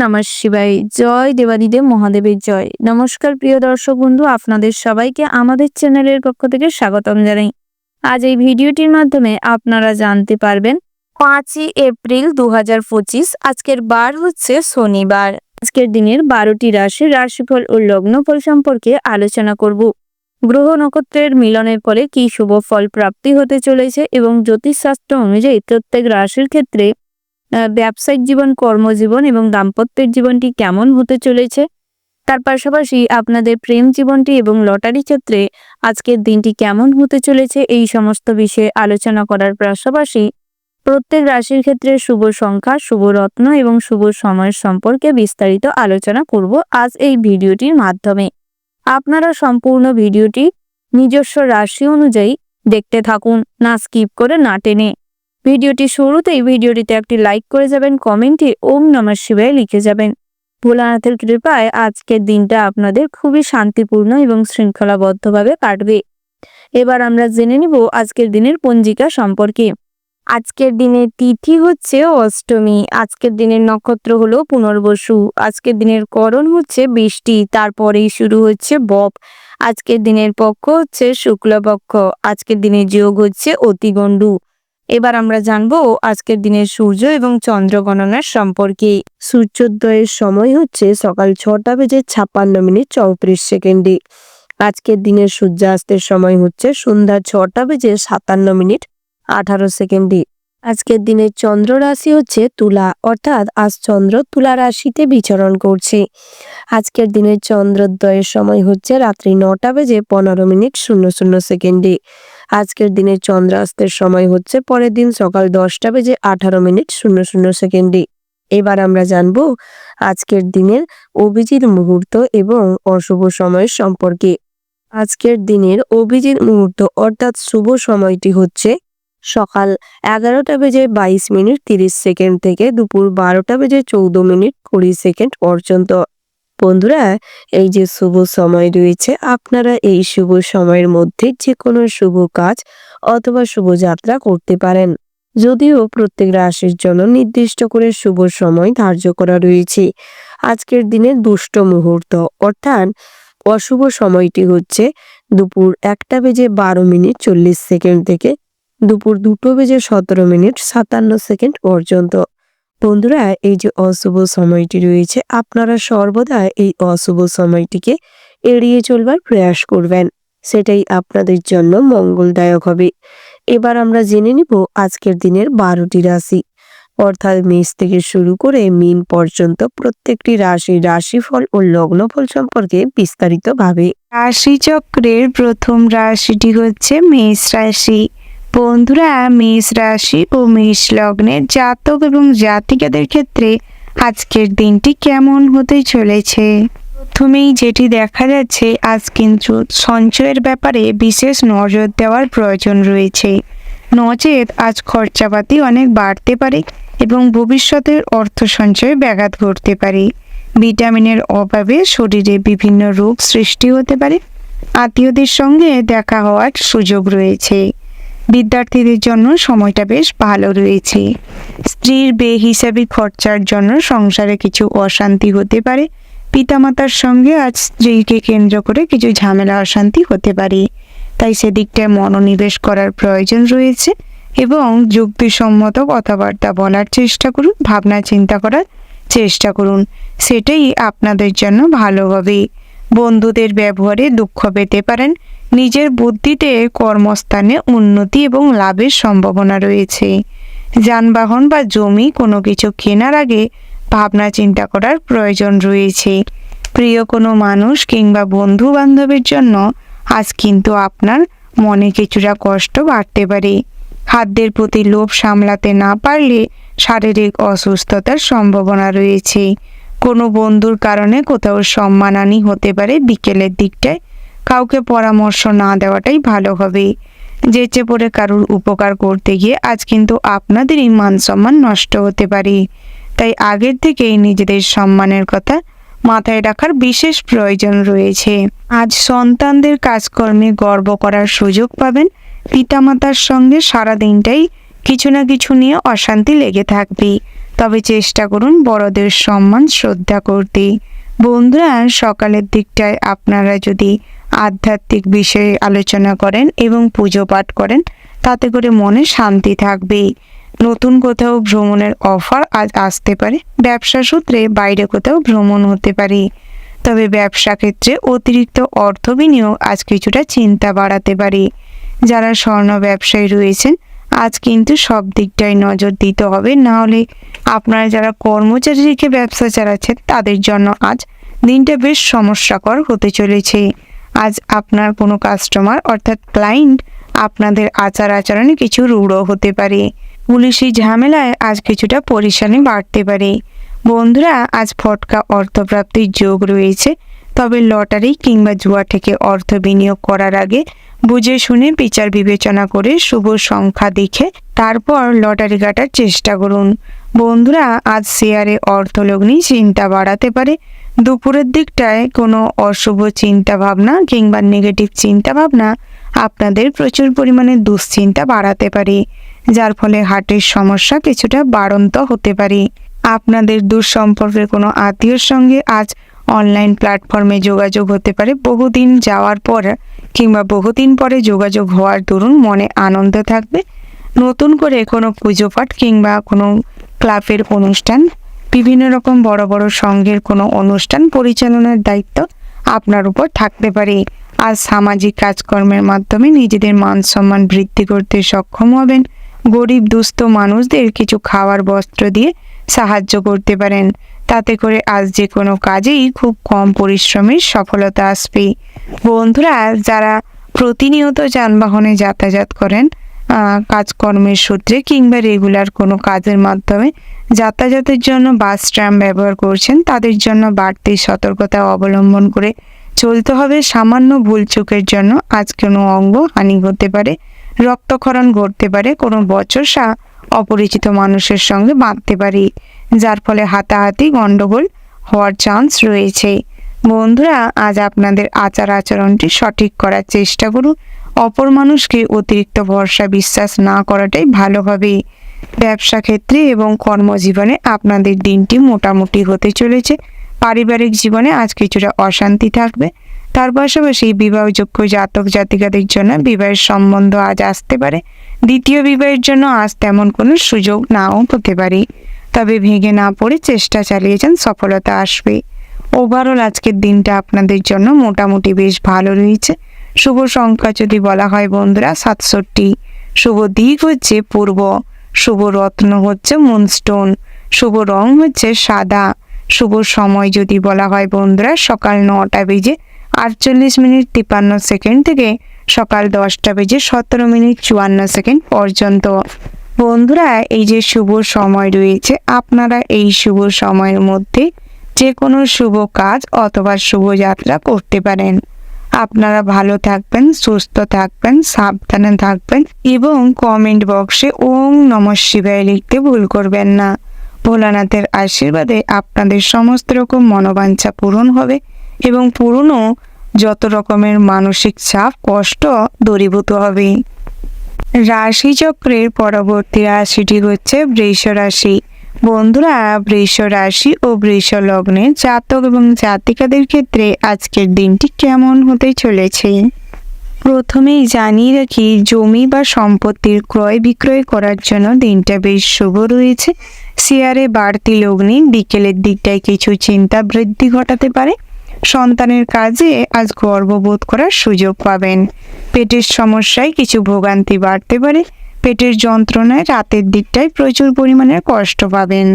নমঃ শিবায়। জয় দেবাদিদেব মহাদেবের জয়। নমস্কার প্রিয় দর্শক বন্ধু, আপনাদের সবাইকে আমাদের চ্যানেলের পক্ষ থেকে স্বাগতম জানাই। আজ এই ভিডিওটির মাধ্যমে আপনারা জানতে পারবেন 5ই এপ্রিল 2025। আজকের বার হচ্ছে শনিবার। আজকের দিনের 12টি রাশির রাশিফল ও লগ্নফল সম্পর্কে আলোচনা করব। গ্রহ নক্ষত্রের মিলনের ফলে কি শুভ ফল প্রাপ্তি হতে চলেছে এবং জ্যোতিষশাস্ত্র অনুযায়ী প্রত্যেক রাশির ক্ষেত্রে ব্যবসায়িক জীবন, কর্মজীবন এবং দাম্পত্যের জীবনটি কেমন হতে চলেছে, তার পাশাপাশি আপনাদের প্রেম জীবনটি এবং লটারি ক্ষেত্রে আজকের দিনটি কেমন হতে চলেছে, এই সমস্ত বিষয়ে আলোচনা করার পাশাপাশি প্রত্যেক রাশির ক্ষেত্রে শুভ সংখ্যা, শুভ রত্ন এবং শুভ সময়ের সম্পর্কে বিস্তারিত আলোচনা করব আজ এই ভিডিওটির মাধ্যমে। আপনারা সম্পূর্ণ ভিডিওটি নিজস্ব রাশি অনুযায়ী দেখতে থাকুন, না স্কিপ করে না টেনে। ভিডিওটি শুরুতেই ভিডিওটিতে একটি লাইক করে যাবেন, কমেন্টে ওম নমঃ শিবায় লিখে যাবেন। ভোলানাথের কৃপায় আজকের দিনটা আপনাদের খুবই শান্তিপূর্ণ এবং শৃঙ্খলাবদ্ধভাবে কাটবে। এবার আমরা জেনে নিব আজকের দিনের পঞ্জিকা সম্পর্কে। আজকের দিনের তিথি হচ্ছে অষ্টমী। আজকের দিনের নক্ষত্র হলো পুনর্বসু। আজকের দিনের করণ হচ্ছে বৃষ্টি, তারপরেই শুরু হচ্ছে বপ। আজকের দিনের পক্ষ হচ্ছে শুক্লপক্ষ। আজকের দিনের যোগ হচ্ছে অতিগণ্ডু। এবার আমরা জানবো আজকের দিনের সূর্য এবং চন্দ্র গণনার সম্পর্কে। সূর্যোদয়ের সময় হচ্ছে সকাল 6:56 আজকের দিনের সূর্যাস্তের সময় হচ্ছে সন্ধ্যা 6:57 আজকের দিনের চন্দ্র রাশি হচ্ছে তুলা, অর্থাৎ আজ চন্দ্র তুলা রাশিতে বিচরণ করছে। আজকের দিনের চন্দ্রোদয়ের সময় হচ্ছে রাত্রি 9:15 আজকের দিনের চন্দ্রাস্তের সময় হচ্ছে পরের দিন সকাল 10:18 এবার আমরা জানবো আজকের দিনের অভিজিৎ মুহূর্ত এবং অশুভ সময়ের সম্পর্কে। আজকের দিনের অভিজিৎ মুহূর্ত অর্থাৎ শুভ সময়টি হচ্ছে সকাল 11:22 থেকে দুপুর 12:14 পর্যন্ত। বন্ধুরা, এই যে শুভ সময় রয়েছে, আপনারা এই শুভ সময়ের মধ্যে যে কোনো শুভ কাজ অথবা শুভ যাত্রা করতে পারেন। যদিও প্রত্যেক রাশির জন্য নির্দিষ্ট করে শুভ সময় ধার্য করা রয়েছে। আজকের দিনের দুষ্ট মুহূর্ত অর্থাৎ অশুভ সময়টি হচ্ছে দুপুর 1:12 থেকে দুপুর 2:17 পর্যন্ত। বন্ধুরা, এই যে অশুভ সময়টি রয়েছে, আপনারা সর্বদা এই অশুভ সময়টিকে এড়িয়ে চলবার প্রয়াস করবেন, সেটাই আপনাদের জন্য মঙ্গলদায়ক হবে। এবার আমরা জেনে নিব আজকের দিনের 12টি রাশি, অর্থাৎ মেষ থেকে শুরু করে মীন পর্যন্ত প্রত্যেকটি রাশির রাশিফল ও লগ্নফল সম্পর্কে বিস্তারিতভাবে। রাশিচক্রের প্রথম রাশিটি হচ্ছে মেষ রাশি। বন্ধুরা, মেষ রাশি ও মেষ লগ্নের জাতক এবং জাতিকাদের ক্ষেত্রে আজকের দিনটি কেমন হতে চলেছে। প্রথমেই যেটি দেখা যাচ্ছে, আজ কিন্তু সঞ্চয়ের ব্যাপারে বিশেষ নজর দেওয়ার প্রয়োজন রয়েছে, নচেত আজ খরচাপাতি অনেক বাড়তে পারে এবং ভবিষ্যতের অর্থ সঞ্চয়ে ব্যাঘাত ঘটতে পারে। ভিটামিনের অভাবে শরীরে বিভিন্ন রোগ সৃষ্টি হতে পারে। আত্মীয়দের সঙ্গে দেখা হওয়ার সুযোগ রয়েছে। বিদ্যার্থীদের জন্য সময়টা বেশ ভালো রয়েছে। স্ত্রীর বেহিসাবি খরচার জন্য সংসারে কিছু অশান্তি হতে পারে। পিতামাতার সঙ্গে আজ স্ত্রীকে কেন্দ্র করে কিছু ঝামেলা অশান্তি হতে পারে, তাই সেদিকটায় মনোনিবেশ করার প্রয়োজন রয়েছে এবং যুক্তিসম্মত কথাবার্তা বলার চেষ্টা করুন, ভাবনা চিন্তা করার চেষ্টা করুন, সেটাই আপনাদের জন্য ভালো হবে। বন্ধুদের ব্যবহারে দুঃখ পেতে পারেন। নিজের বুদ্ধিতে কর্মস্থানে উন্নতি এবং লাভের সম্ভাবনা রয়েছে। যানবাহন বা জমি কোনো কিছু কেনার আগে ভাবনা চিন্তা করার প্রয়োজন রয়েছে। প্রিয় কোনো মানুষ কিংবা বন্ধু বান্ধবের জন্য আজ কিন্তু আপনার মনে কিছুটা কষ্ট বাড়তে পারে। খাদ্যের প্রতি লোভ সামলাতে না পারলে শারীরিক অসুস্থতার সম্ভাবনা রয়েছে। কোনো বন্ধুর কারণে কোথাও সম্মানহানি হতে পারে। বিকেলের দিকটায় কাউকে পরামর্শ না দেওয়াটাই ভালো হবে। যেচে পড়ে কারুর উপকার করতে গিয়ে আজ কিন্তু আপনাদেরই মান সম্মান নষ্ট হতে পারে, তাই আগের থেকেই নিজেদের সম্মানের কথা মাথায় রাখার বিশেষ প্রয়োজন রয়েছে। আজ সন্তানদের কাজকর্মে গর্ব করার সুযোগ পাবেন। পিতামাতার সঙ্গে সারা দিনটাই কিছু না কিছু নিয়ে অশান্তি লেগে থাকবে। তবে চেষ্টা করুন বড়দের সম্মান শ্রদ্ধা করতে। বন্ধুরা, সকালের দিকটায় আপনারা যদি আধ্যাত্মিক বিষয়ে আলোচনা করেন এবং পুজো পাঠ করেন, তাতে করে মনে শান্তি থাকবে। নতুন কোথাও ভ্রমণের অফার আজ আসতে পারে। ব্যবসা সূত্রে বাইরে কোথাও ভ্রমণ হতে পারে। তবে ব্যবসা ক্ষেত্রে অতিরিক্ত অর্থ বিনিয়োগ আজ কিছুটা চিন্তা বাড়াতে পারে। যারা স্বর্ণ ব্যবসায়ী রয়েছেন, আজ কিন্তু সব দিকটাই নজর দিতে হবে, না হলে আপনারা যারা কর্মচারী রেখে ব্যবসা চালাচ্ছেন তাদের জন্য আজ দিনটা বেশ সমস্যাকর হতে চলেছে। আজ আপনার কোনো কাস্টমার অর্থাৎ ক্লায়েন্ট আপনাদের আচার আচরণে কিছু রূঢ় হতে পারে। পুলিশি ঝামেলায় আজ কিছুটা পরেশানি বাড়তে পারে। বন্ধুরা, আজ ফটকা অর্থপ্রাপ্তির যোগ রয়েছে। তবে লটারি কিংবা জুয়া থেকে অর্থ বিনিয়োগ করার আগে বুঝে শুনে বিচার বিবেচনা করে শুভ সংখ্যা দেখে তারপর লটারি কাটার চেষ্টা করুন। বন্ধুরা, আজ শেয়ারে অর্থলগ্নি চিন্তা বাড়াতে পারে। দুপুরের দিকটায় কোনো অশুভ চিন্তা ভাবনা কিংবা নেগেটিভ চিন্তা ভাবনা আপনাদের প্রচুর পরিমাণে দুশ্চিন্তা বাড়াতে পারে, যার ফলে হার্টের সমস্যা কিছুটা বাড়ন্ত হতে পারে। আপনাদের দূর সম্পর্কের কোনো আত্মীয়র সঙ্গে আজ অনলাইন প্ল্যাটফর্মে যোগাযোগ হতে পারে। বহুদিন যাওয়ার পর কিংবা বহুদিন পরে যোগাযোগ হওয়ার দরুন মনে আনন্দ থাকবে। নতুন করে কোনো পুজো পাঠ কিংবা কোনো ক্লাবের অনুষ্ঠান, বিভিন্ন রকম বড় বড় সংঘের কোনো অনুষ্ঠান পরিচালনার দায়িত্ব আপনার উপর থাকতে পারে। আজ সামাজিক কাজকর্মের মাধ্যমে নিজেদের মান সম্মান বৃদ্ধি করতে সক্ষম হবেন। গরিব দুস্থ মানুষদের কিছু খাওয়ার বস্ত্র দিয়ে সাহায্য করতে পারেন। তাতে করে আজ যে কোনো কাজেই খুব কম পরিশ্রমের সফলতা আসবে। বন্ধুরা, যারা প্রতিনিয়ত যানবাহনে যাতায়াত করেন, কাজকর্মের সূত্রে কিংবা রেগুলার কোনো কাজের মাধ্যমে যাতায়াতের জন্য বাস ট্রাম ব্যবহার করছেন, তাদের জন্য বাড়তি সতর্কতা অবলম্বন করে চলতে হবে। সামান্য ভুলচুকের জন্য আজ কোনো অঙ্গ হানি হতে পারে, রক্তক্ষরণ ঘটতে পারে, কোনো বচসা অপরিচিত মানুষের সঙ্গে বাঁধতে পারে, যার ফলে হাতাহাতি গণ্ডগোল হওয়ার চান্স রয়েছে। বন্ধুরা, আজ আপনাদের আচার আচরণটি সঠিক করার চেষ্টা করুন। অপর মানুষকে অতিরিক্ত ভরসা বিশ্বাস না করাটাই ভালো হবে। ব্যবসা ক্ষেত্রে এবং কর্মজীবনে আপনাদের দিনটি মোটামুটি হতে চলেছে। পারিবারিক জীবনে আজ কিছুটা অশান্তি থাকবে। তার পাশাপাশি বিবাহযোগ্য জাতক জাতিকাদের জন্য বিবাহের সম্বন্ধ আজ আসতে পারে। দ্বিতীয় বিবাহের জন্য আজ তেমন কোনো সুযোগ নাও হতে পারে। তবে ভেঙে না পড়ে চেষ্টা চালিয়ে যান, সফলতা আসবে। ওভারঅল আজকের দিনটা আপনাদের জন্য মোটামুটি বেশ ভালো রয়েছে। শুভ সংখ্যা যদি বলা হয় বন্ধুরা 67। শুভ দিক হচ্ছে পূর্ব। শুভ রত্ন হচ্ছে মুনস্টোন। শুভ রং হচ্ছে সাদা। শুভ সময় যদি বলা হয় বন্ধুরা সকাল 9টা বেজে 48 মিনিট 53 সেকেন্ড থেকে সকাল 10টা বেজে 17 মিনিট 54 সেকেন্ড পর্যন্ত। বন্ধুরা, এই যে শুভ সময় রয়েছে, আপনারা এই শুভ সময়ের মধ্যে যে কোনো শুভ কাজ অথবা শুভ যাত্রা করতে পারেন। আপনারা ভালো থাকবেন, সুস্থ থাকবেন, সাবধানে থাকবেন এবং কমেন্ট বক্সে ওম নমঃ শিবায় লিখতে ভুল করবেন না। ভোলানাথের আশীর্বাদে আপনাদের সমস্ত রকম মনোবাঞ্ছা পূরণ হবে এবং পুরনো যত রকমের মানসিক চাপ কষ্ট দূরীভূত হবে। রাশিচক্রের পরবর্তী রাশিটি হচ্ছে বৃষ রাশি। বন্ধুরা, বৃষ রাশি ও বৃষ লগ্নের জাতক এবং জাতিকাদের ক্ষেত্রে আজকের দিনটি কেমন হতে চলেছে। প্রথমেই জানিয়ে রাখি, জমি বা সম্পত্তির ক্রয় বিক্রয় করার জন্য দিনটা বেশ শুভ রয়েছে। শেয়ারে বাড়তি লগ্নি বিকেলের দিকটায় কিছু চিন্তা বৃদ্ধি ঘটাতে পারে। সন্তানের কাজে আজ গর্ববোধ করার সুযোগ পাবেন। পেটের সমস্যায় কিছু ভোগান্তি বাড়তে পারে। পেটের যন্ত্রণায় রাতের দিকটায় প্রচুর পরিমাণে কষ্ট পাবেন।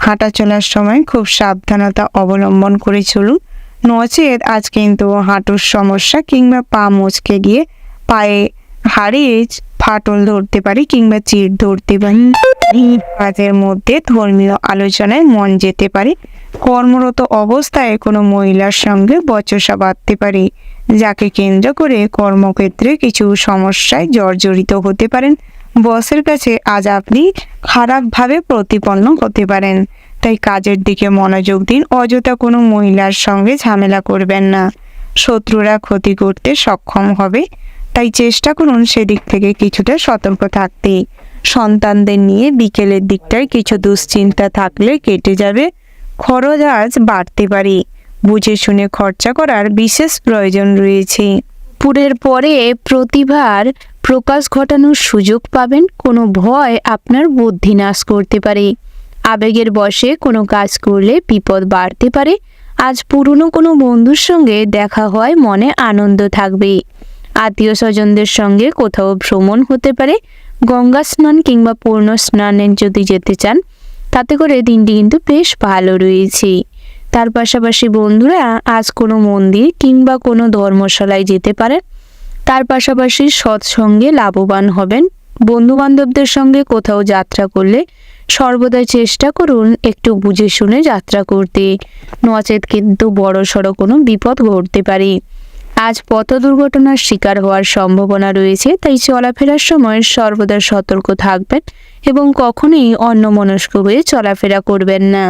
হাঁটা চলার সময় খুব সাবধানতা অবলম্বন করে চলুন, নচেত আজ কিন্তু হাঁটুর সমস্যা কিংবা পা মচকে গিয়ে পায়ে হাড়ে ফাটল ধরতে পারে কিংবা চিড় ধরতে পারে। কাজের মধ্যে ধর্মীয় আলোচনায় মন যেতে পারে। কর্মরত অবস্থায় কোনো মহিলার সঙ্গে বচসা বাঁধতে পারে, যাকে কেন্দ্র করে কর্মক্ষেত্রে কিছু সমস্যায় জর্জরিত হতে পারেন। বসের কাছে আজ আপনি খারাপভাবে প্রতিপন্ন হতে পারেন, তাই কাজের দিকে মনোযোগ দিন। অযথা কোনো মহিলার সঙ্গে ঝামেলা করবেন না, শত্রুরা ক্ষতি করতে সক্ষম হবে, তাই চেষ্টা করুন সেদিক থেকে কিছুটা সতর্ক থাকতে। সন্তানদের নিয়ে বিকেলের দিকটায় কিছু দুশ্চিন্তা থাকলে কেটে যাবে। খরচ আজ বাড়তে পারে, বুঝে শুনে খরচা করার বিশেষ প্রয়োজন রয়েছে। পুরের পরে প্রতিভার প্রকাশ ঘটানোর সুযোগ পাবেন। কোনো ভয় আপনার বুদ্ধি নাশ করতে পারে। আবেগের বশে কোনো কাজ করলে বিপদ বাড়তে পারে। আজ পুরনো কোনো বন্ধুর সঙ্গে দেখা হয়, মনে আনন্দ থাকবে। আত্মীয় স্বজনদের সঙ্গে কোথাও ভ্রমণ হতে পারে। গঙ্গা স্নান কিংবা পূর্ণ স্নানের যদি যেতে চান, তাতে করে দিনটি কিন্তু বেশ ভালো রয়েছে। তার পাশাপাশি বন্ধুরা আজ কোনো মন্দির কিংবা কোনো ধর্মশালায় যেতে পারেন। তার পাশাপাশি সৎসঙ্গে লাভবান হবেন। বন্ধু বান্ধবদের সঙ্গে কোথাও যাত্রা করলে সর্বদা চেষ্টা করুন একটু বুঝে শুনে যাত্রা করতে, নচেত কিন্তু বড়সড় কোনো বিপদ ঘটতে পারে। আজ পথ দুর্ঘটনার শিকার হওয়ার সম্ভাবনা রয়েছে, তাই চলাফেরার সময় সর্বদা সতর্ক থাকবেন এবং কখনোই অন্যমনস্ক হয়ে চলাফেরা করবেন না।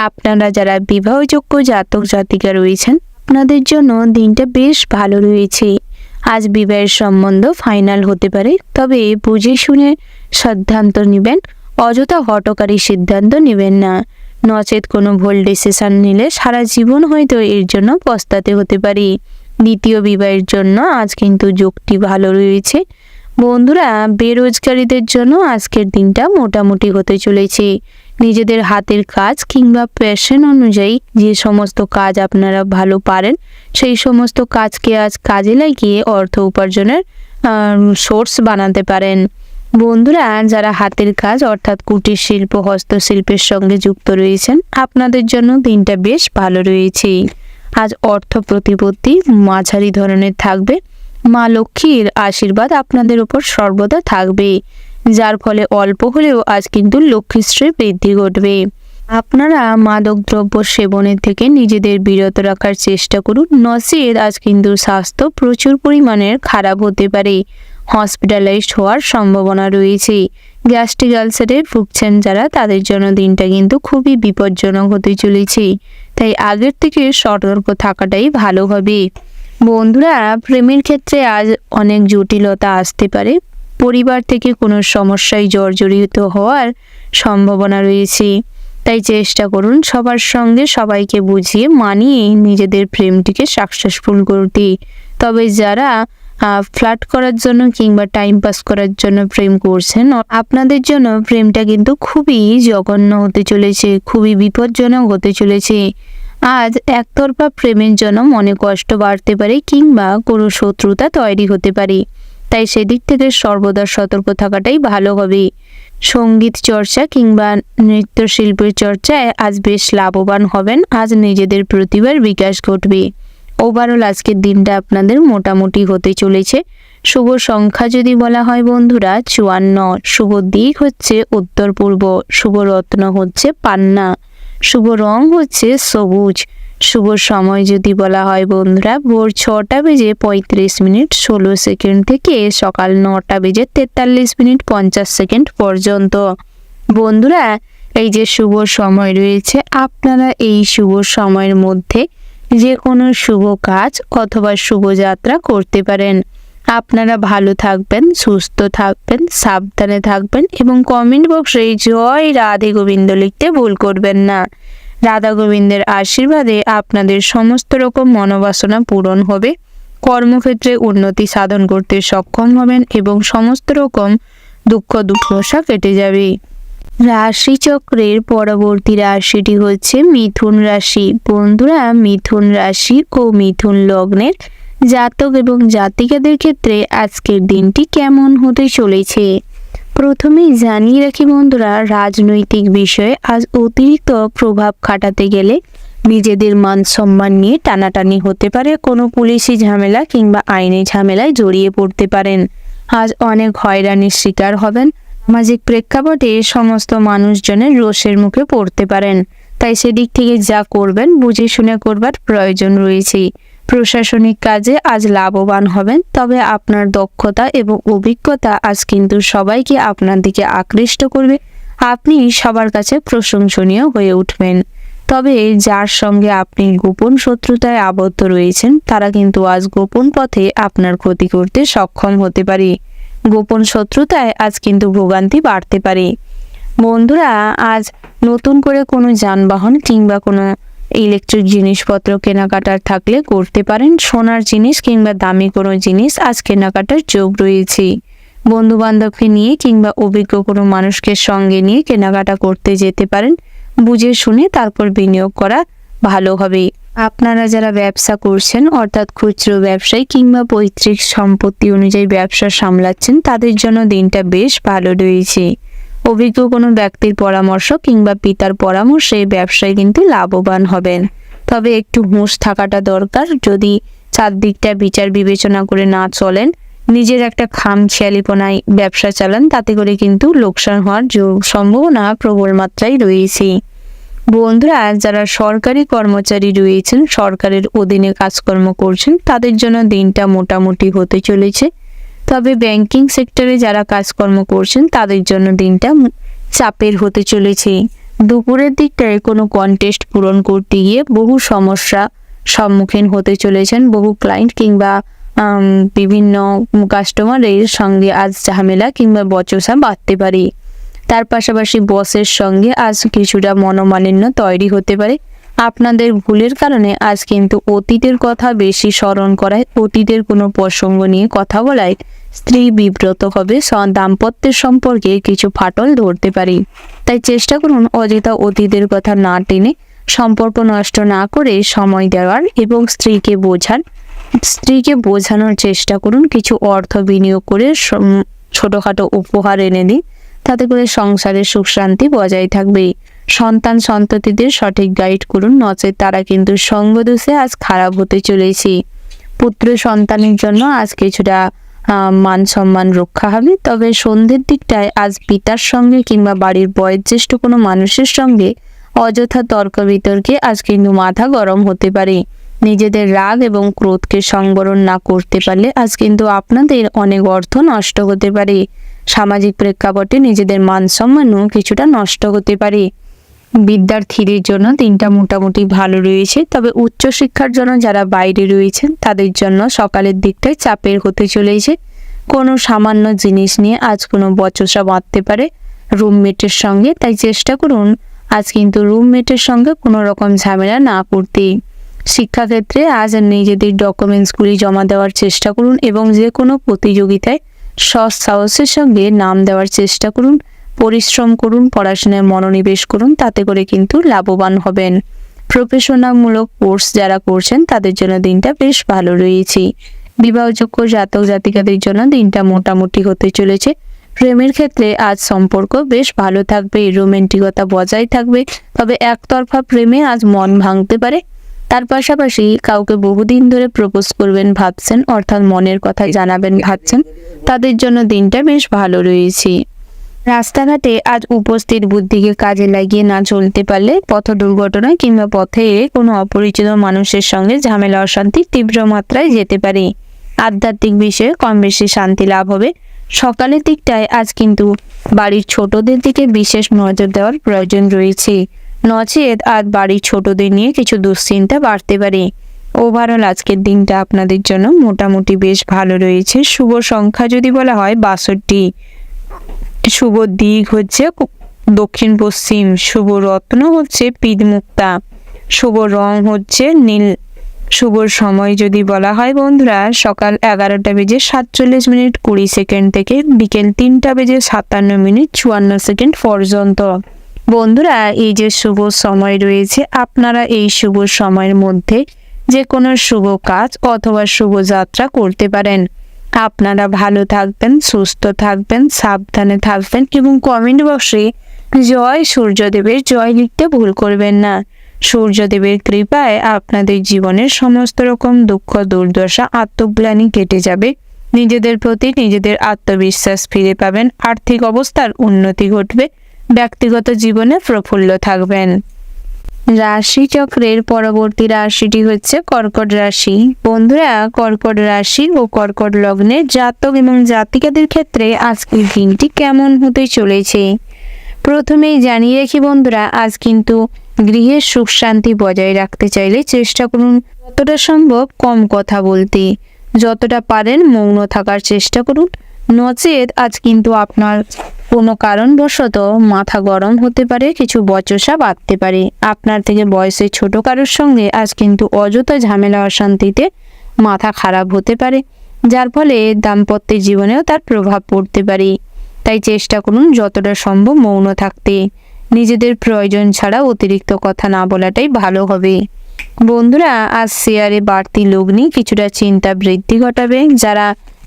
আপনারা যারা বিবাহযোগ্য জাতক জাতিকা রয়েছেন, আপনাদের জন্য দিনটা বেশ ভালো রয়েছে। আজ বিবাহের সম্বন্ধ ফাইনাল হতে পারে, তবে বুঝে শুনে সিদ্ধান্ত নেবেন। অযথা হঠকারী সিদ্ধান্ত নেবেন না, নচেত কোনো ভুল ডিসিশন নিলে সারা জীবন হয়তো এর জন্য পস্তাতে হতে পারে। দ্বিতীয় বিবাহের জন্য আজ কিন্তু যোগটি ভালো রয়েছে। বন্ধুরা বেরোজগারীদের জন্য আজকের দিনটা মোটামুটি হতে চলেছে। নিজেদের হাতের কাজ কিংবা প্যাশন অনুযায়ী যে সমস্ত কাজ আপনারা ভালো পারেন, সেই সমস্ত কাজকে আজ কাজে লাগিয়ে অর্থ উপার্জনের সোর্স বানাতে পারেন। বন্ধুরা যারা হাতের কাজ অর্থাৎ কুটির শিল্প হস্তশিল্পের সঙ্গে যুক্ত রয়েছেন, আপনাদের জন্য দিনটা বেশ ভালো রয়েছে। আজ অর্থ প্রতিপত্তি মাঝারি ধরনের থাকবে। মা লক্ষ্মীর আশীর্বাদ আপনাদের উপর সর্বদা থাকবে, যার ফলে অল্প হলেও আজ কিন্তু লক্ষ্মীশ্রী বৃদ্ধি ঘটবে। আপনারা মাদক দ্রব্য সেবনের থেকে নিজেদের বিরত রাখার চেষ্টা করুন, নচেত আজ কিন্তু স্বাস্থ্য প্রচুর পরিমাণের খারাপ হতে পারে। হসপিটালাইজড হওয়ার সম্ভাবনা রয়েছে। গ্যাস্ট্রিক আলসারে ভুগছেন যারা, তাদের জন্য দিনটা কিন্তু খুবই বিপজ্জনক হতে চলেছে, তাই আগের থেকে সতর্ক থাকাটাই ভালো হবে। বন্ধুরা প্রেমের ক্ষেত্রে আজ অনেক জটিলতা আসতে পারে। পরিবার থেকে কোনো সমস্যায় জর্জরিত হওয়ার সম্ভাবনা রয়েছে, তাই চেষ্টা করুন সবার সঙ্গে সবাইকে বুঝিয়ে মানিয়ে নিজেদের প্রেমটিকে সাকসেসফুল করতে। তবে যারা ফ্লার্ট করার জন্য কিংবা টাইম পাস করার জন্য প্রেম করছেন, আপনাদের জন্য প্রেমটা কিন্তু খুবই জঘন্য হতে চলেছে, খুবই বিপজ্জনক হতে চলেছে। আজ একতরফা প্রেমের জন্য মনে কষ্ট বাড়তে পারে কিংবা কোনো শত্রুতা তৈরি হতে পারে, তাই সেদিক থেকে সর্বদা সতর্ক থাকাটাই ভালো হবে। সঙ্গীত চর্চা কিংবা নৃত্যশিল্পের চর্চায় আজ বেশ লাভবান হবেন। আজ নিজেদের প্রতিভার বিকাশ ঘটবে। ওভারঅল আজকের দিনটা আপনাদের মোটামুটি হতে চলেছে। শুভ সংখ্যা যদি বলা হয় বন্ধুরা 54, শুভ দিক হচ্ছে উত্তর পূর্ব, শুভ রত্ন হচ্ছে পান্না, শুভ রং হচ্ছে সবুজ। শুভ সময় যদি বলা হয় বন্ধুরা ভোর 6:35 থেকে সকাল 9:43 পর্যন্ত। বন্ধুরা এই যে শুভ সময় রয়েছে, আপনারা এই শুভ সময়ের মধ্যে যে কোনো শুভ কাজ অথবা শুভযাত্রা করতে পারেন। আপনারা ভালো থাকবেন, সুস্থ থাকবেন, সাবধানে থাকবেন এবং কমেন্ট বক্সে জয় রাধে গোবিন্দ লিখতে ভুল করবেন না। রাধা গোবিন্দের আশীর্বাদে আপনাদের সমস্ত রকম মনোবাসনা পূরণ হবে, কর্মক্ষেত্রে উন্নতি সাধন করতে সক্ষম হবেন এবং সমস্ত রকম দুঃখ দুর্দশা কেটে যাবে। রাশিচক্রের পরবর্তী রাশিটি হচ্ছে মিথুন রাশি। বন্ধুরা মিথুন রাশি ও মিথুন লগ্নের জাতক এবং জাতিকাদের ক্ষেত্রে আজকের দিনটি কেমন হতে চলেছে প্রথমেই জানিয়ে রাখি বন্ধুরা, রাজনৈতিক বিষয়ে আজ অতিরিক্ত প্রভাব খাটাতে গেলে নিজেদের মান সম্মান নিয়ে টানাটানি হতে পারে। কোনো পুলিশি ঝামেলা কিংবা আইনি ঝামেলায় জড়িয়ে পড়তে পারেন। আজ অনেক হয়রানির শিকার হবেন। সামাজিক প্রেক্ষাপটে সমস্ত মানুষজনের রোষের মুখে পড়তে পারেন, তাই সেদিক থেকে যা করবেন বুঝে শুনে করবার প্রয়োজন রয়েছে। প্রশাসনিক কাজে আজ লাভবান হবেন, তবে আপনার দক্ষতা এবং অভিজ্ঞতা আজ কিন্তু সবাইকে আপনার দিকে আকৃষ্ট করবে। আপনি সবার কাছে প্রশংসনীয় হয়ে উঠবেন। তবে যার সঙ্গে আপনি গোপন শত্রুতায় আবদ্ধ রয়েছেন, তারা কিন্তু আজ গোপন পথে আপনার ক্ষতি করতে সক্ষম হতে পারে। গোপন শত্রুতায় আজ কিন্তু ভোগান্তি বাড়তে পারে। বন্ধুরা, আজ নতুন করে কোনো যানবাহন কিংবা কোনো ইলেকট্রিক জিনিসপত্র কেনাকাটার থাকলে করতে পারেন। সোনার জিনিস কিংবা দামি কোনো জিনিস আজ কেনাকাটার যোগ রয়েছে। বন্ধু বান্ধবকে নিয়ে কিংবা অভিজ্ঞ কোনো মানুষকে সঙ্গে নিয়ে কেনাকাটা করতে যেতে পারেন। বুঝে শুনে তারপর বিনিয়োগ করা ভালো হবে। আপনারা যারা ব্যবসা করছেন অর্থাৎ খুচরো ব্যবসায়ী কিংবা পৈতৃক সম্পত্তি অনুযায়ী ব্যবসা সামলাচ্ছেন, তাদের জন্য দিনটা বেশ ভালো রয়েছে। অভিজ্ঞ কোনো ব্যক্তির পরামর্শ কিংবা পিতার পরামর্শে ব্যবসায় কিন্তু লাভবান হবেন। তবে একটু হুঁশ থাকাটা দরকার। যদি চারদিকটা বিচার বিবেচনা করে না চলেন, নিজের একটা খামখেয়ালিপনায় ব্যবসা চালান, তাতে করে কিন্তু লোকসান হওয়ার সম্ভাবনা প্রবল মাত্রায় রয়েছে। বন্ধুরা, যারা সরকারি কর্মচারী রয়েছেন, সরকারের অধীনে কাজকর্ম করছেন, তাদের জন্য দিনটা মোটামুটি হতে চলেছে। তবে ব্যাংকিং সেক্টরে যারা কাজকর্ম করছেন তাদের জন্য দিনটা চাপের হতে চলেছে। দুপুরের দিকটায় কোনো কন্টেস্ট পূরণ করতে গিয়ে বহু সমস্যা সম্মুখীন হতে চলেছেন। বহু ক্লায়েন্ট কিংবা বিভিন্ন কাস্টমারের সঙ্গে আজ ঝামেলা কিংবা বচসা বাড়তে পারে। তার পাশাপাশি বসের সঙ্গে আজ কিছুটা মনোমালিন্য তৈরি হতে পারে। আপনাদের ভুলের কারণে আজ কিন্তু অতীতের কথা বেশি স্মরণ করায়, অতীতের কোনো প্রসঙ্গ নিয়ে কথা বলায় স্ত্রী বিব্রত হবে, দাম্পত্যের সম্পর্কে কিছু ফাটল ধরতে পারে। তাই চেষ্টা করুন অযথা অতীতের কথা না টেনে সম্পর্ক নষ্ট না করে সময় দেওয়ার এবং স্ত্রীকে বোঝানোর চেষ্টা করুন। কিছু অর্থ বিনিয়োগ করে ছোটখাটো উপহার এনে দিন, তাতে করে সংসারের সুখ শান্তি বজায় থাকবে। সন্তান সন্ততিদের সঠিক গাইড করুন, নচেত তারা কিন্তু সঙ্গদোষে আজ খারাপ হতে চলেছে। পুত্র সন্তানের জন্য আজ কিছুটা মান সম্মান রক্ষা হবে। তবে সন্ধ্যের দিকটায় আজ পিতার সঙ্গে কিংবা বাড়ির বয়োজ্যেষ্ঠ কোনো মানুষের সঙ্গে অযথা তর্ক বিতর্কে আজ কিন্তু মাথা গরম হতে পারে। নিজেদের রাগ এবং ক্রোধকে সংবরণ না করতে পারলে আজ কিন্তু আপনাদের অনেক অর্থ নষ্ট হতে পারে। সামাজিক প্রেক্ষাপটে নিজেদের মান সম্মানও কিছুটা নষ্ট হতে পারে। বিদ্যার্থীদের জন্য দিনটা মোটামুটি ভালো রয়েছে। তবে উচ্চশিক্ষার জন্য যারা বাইরে রয়েছেন তাদের জন্য সকালের দিকটায় চাপের হতে চলেছে। কোনো সামান্য জিনিস নিয়ে আজ কোনো বচসা বাঁধতে পারে রুমমেটের সঙ্গে। তাই চেষ্টা করুন আজ কিন্তু রুমমেটের সঙ্গে কোনো রকম ঝামেলা না করতে। শিক্ষাক্ষেত্রে আজ নিজেদের ডকুমেন্টসগুলি জমা দেওয়ার চেষ্টা করুন এবং যে কোনো প্রতিযোগিতায় সৎ সাহসের সঙ্গে নাম দেওয়ার চেষ্টা করুন। পরিশ্রম করুন, পড়াশোনায় মনোনিবেশ করুন, তাতে করে কিন্তু লাভবান হবেন। প্রফেশনালমূলক কোর্স যারা করছেন তাদের জন্য দিনটা বেশ ভালো রয়েছে। বিবাহযোগ্য জাতক জাতিকাদের জন্য দিনটা মোটামুটি হতে চলেছে। প্রেমের ক্ষেত্রে আজ সম্পর্ক বেশ ভালো থাকবে, রোমান্টিকতা বজায় থাকবে। তবে একতরফা প্রেমে আজ মন ভাঙতে পারে। তার পাশাপাশি কাউকে বহুদিন ধরে প্রপোজ করবেন ভাবছেন, অর্থাৎ মনের কথা জানাবেন ভাবছেন, তাদের জন্য দিনটা বেশ ভালো রয়েছে। রাস্তাঘাটে আজ উপস্থিত বুদ্ধিকে কাজে লাগিয়ে না চলতে পারলে পথ দুর্ঘটনা কিংবা পথে কোনো অপরিচিত মানুষের সঙ্গে ঝামেলা অশান্তি তীব্র মাত্রায় যেতে পারে। আধ্যাত্মিক বিষয়ে কম বেশি শান্তি লাভ হবে। সকালের দিকটায় আজ কিন্তু বাড়ির ছোটদের দিকে বিশেষ নজর দেওয়ার প্রয়োজন রয়েছে, নচেত আজ বাড়ির ছোটদের নিয়ে কিছু দুশ্চিন্তা বাড়তে পারে। ওভারঅল আজকের দিনটা আপনাদের জন্য মোটামুটি বেশ ভালো রয়েছে। শুভ সংখ্যা যদি বলা হয় 62, শুভ দিক হচ্ছে দক্ষিণ পশ্চিম, শুভ রত্ন হচ্ছে পিতমুক্তা, শুভ রং হচ্ছে নীল। শুভ সময় যদি বলা হয় বন্ধুরা সকাল 11:47:20 থেকে বিকেল 3:57:54 পর্যন্ত। বন্ধুরা, এই যে শুভ সময় রয়েছে, আপনারা এই শুভ সময়ের মধ্যে যে কোনো শুভ কাজ অথবা শুভ যাত্রা করতে পারেন। আপনারা ভালো থাকবেন, সুস্থ থাকবেন, সাবধানে থাকবেন এবং কমেন্ট বক্সে জয় সূর্যদেবের জয় লিখতে ভুল করবেন না। সূর্যদেবের কৃপায় আপনাদের জীবনের সমস্ত রকম দুঃখ দুর্দশা আত্মগ্লানি কেটে যাবে। নিজেদের প্রতি নিজেদের আত্মবিশ্বাস ফিরে পাবেন, আর্থিক অবস্থার উন্নতি ঘটবে, ব্যক্তিগত জীবনে প্রফুল্ল থাকবেন। রাশিচক্রের পরবর্তী রাশিটি হচ্ছে কর্কট রাশি। বন্ধুরা, কর্কট রাশি ও কর্কট লগ্নের জাতক এবং জাতিকাদের ক্ষেত্রে আজকের দিনটি কেমন হতে চলেছে প্রথমেই জানিয়ে রাখি বন্ধুরা, আজ কিন্তু গৃহের সুখ শান্তি বজায় রাখতে চাইলে চেষ্টা করুন যতটা সম্ভব কম কথা বলতে, যতটা পারেন মৌন থাকার চেষ্টা করুন। নচেত আজ কিন্তু আপনার কোনো কারণবশত মাথা গরম হতে পারে, কিছু বচসা বাঁধতে পারে। আপনার থেকে বয়সে ছোট কারোর সঙ্গে আজ কিন্তু অযথা ঝামেলা অশান্তিতে মাথা খারাপ হতে পারে, যার ফলে দাম্পত্য জীবনেও তার প্রভাব পড়তে পারে। তাই চেষ্টা করুন যতটা সম্ভব মৌন থাকতে। নিজেদের প্রয়োজন ছাড়া অতিরিক্ত কথা না বলাটাই ভালো হবে। বন্ধুরা, আজ শেয়ারে বাড়তি লগ্নি কিছুটা চিন্তা বৃদ্ধি ঘটাবে। যারা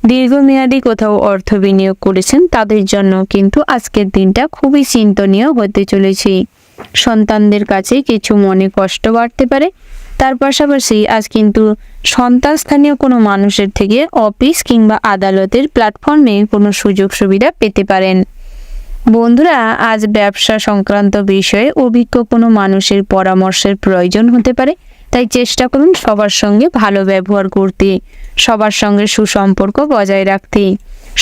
দীর্ঘমেয়াদী কোথাও অর্থ বিনিয়োগ করেছেন তাদের জন্য কিন্তু আজকের দিনটা খুবই চিন্তনীয় হতে চলেছে। সন্তানদের কাছে কিছু মনে কষ্ট বাড়তে পারে। তার পাশাপাশি আজ কিন্তু সন্তান স্থানীয় কোনো মানুষের থেকে অফিস কিংবা আদালতের প্ল্যাটফর্মে কোনো সুযোগ সুবিধা পেতে পারেন। বন্ধুরা, আজ ব্যবসা সংক্রান্ত বিষয়ে অভিজ্ঞ কোনো মানুষের পরামর্শের প্রয়োজন হতে পারে। তাই চেষ্টা করুন সবার সঙ্গে ভালো ব্যবহার করতে, সবার সঙ্গে সুসম্পর্ক বজায় রাখতে।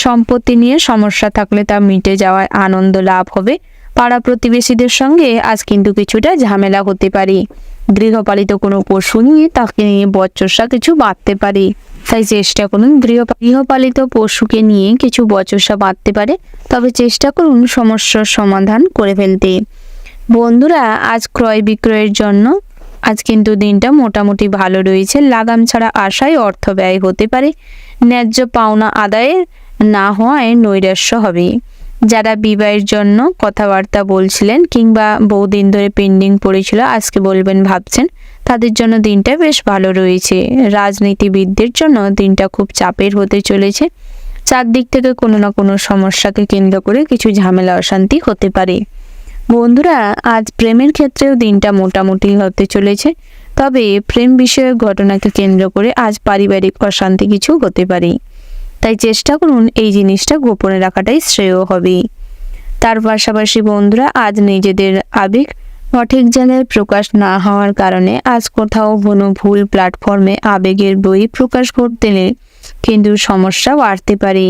সম্পত্তি নিয়ে সমস্যা থাকলে তা মিটে যাওয়ায় আনন্দ লাভ হবে। পাড়া প্রতিবেশীদের সঙ্গে আজ কিন্তু কিছুটা ঝামেলা হতে পারে। গৃহপালিত কোনো পশু নিয়ে তাকে নিয়ে বচসা কিছু বাঁধতে পারে। তাই চেষ্টা করুন গৃহপালিত পশুকে নিয়ে কিছু বচসা বাঁধতে পারে, তবে চেষ্টা করুন সমস্যার সমাধান করে ফেলতে। বন্ধুরা, আজ ক্রয় বিক্রয়ের জন্য আজ কিন্তু দিনটা মোটামুটি ভালো রয়েছে। লাগাম ছাড়া আশায় অর্থ ব্যয় হতে পারে। ন্যায্য পাওনা আদায়ে না হওয়ায় নৈরাশ্য হবে। যারা বিবাহের জন্য কথাবার্তা বলছিলেন কিংবা বহুদিন ধরে পেন্ডিং পড়েছিল আজকে বলবেন ভাবছেন, তাদের জন্য দিনটা বেশ ভালো রয়েছে। রাজনীতিবিদদের জন্য দিনটা খুব চাপের হতে চলেছে। চারদিক থেকে কোনো না কোনো সমস্যাকে কেন্দ্র করে কিছু ঝামেলা অশান্তি হতে পারে। বন্ধুরা, আজ প্রেমের ক্ষেত্রেও দিনটা মোটামুটি হতে চলেছে, তবে প্রেম বিষয়ক ঘটনাকে কেন্দ্র করে আজ পারিবারিক অশান্তি কিছু হতে পারে। তাই চেষ্টা করুন এই জিনিসটা গোপনে রাখাটাই শ্রেয় হবে। তার পাশাপাশি বন্ধুরা, আজ নিজেদের আবেগ সঠিক জায়গায় প্রকাশ না হওয়ার কারণে আজ কোথাও কোনো ভুল প্ল্যাটফর্মে আবেগের বহিঃপ্রকাশ ঘটতে কিন্তু সমস্যা বাড়তে পারে।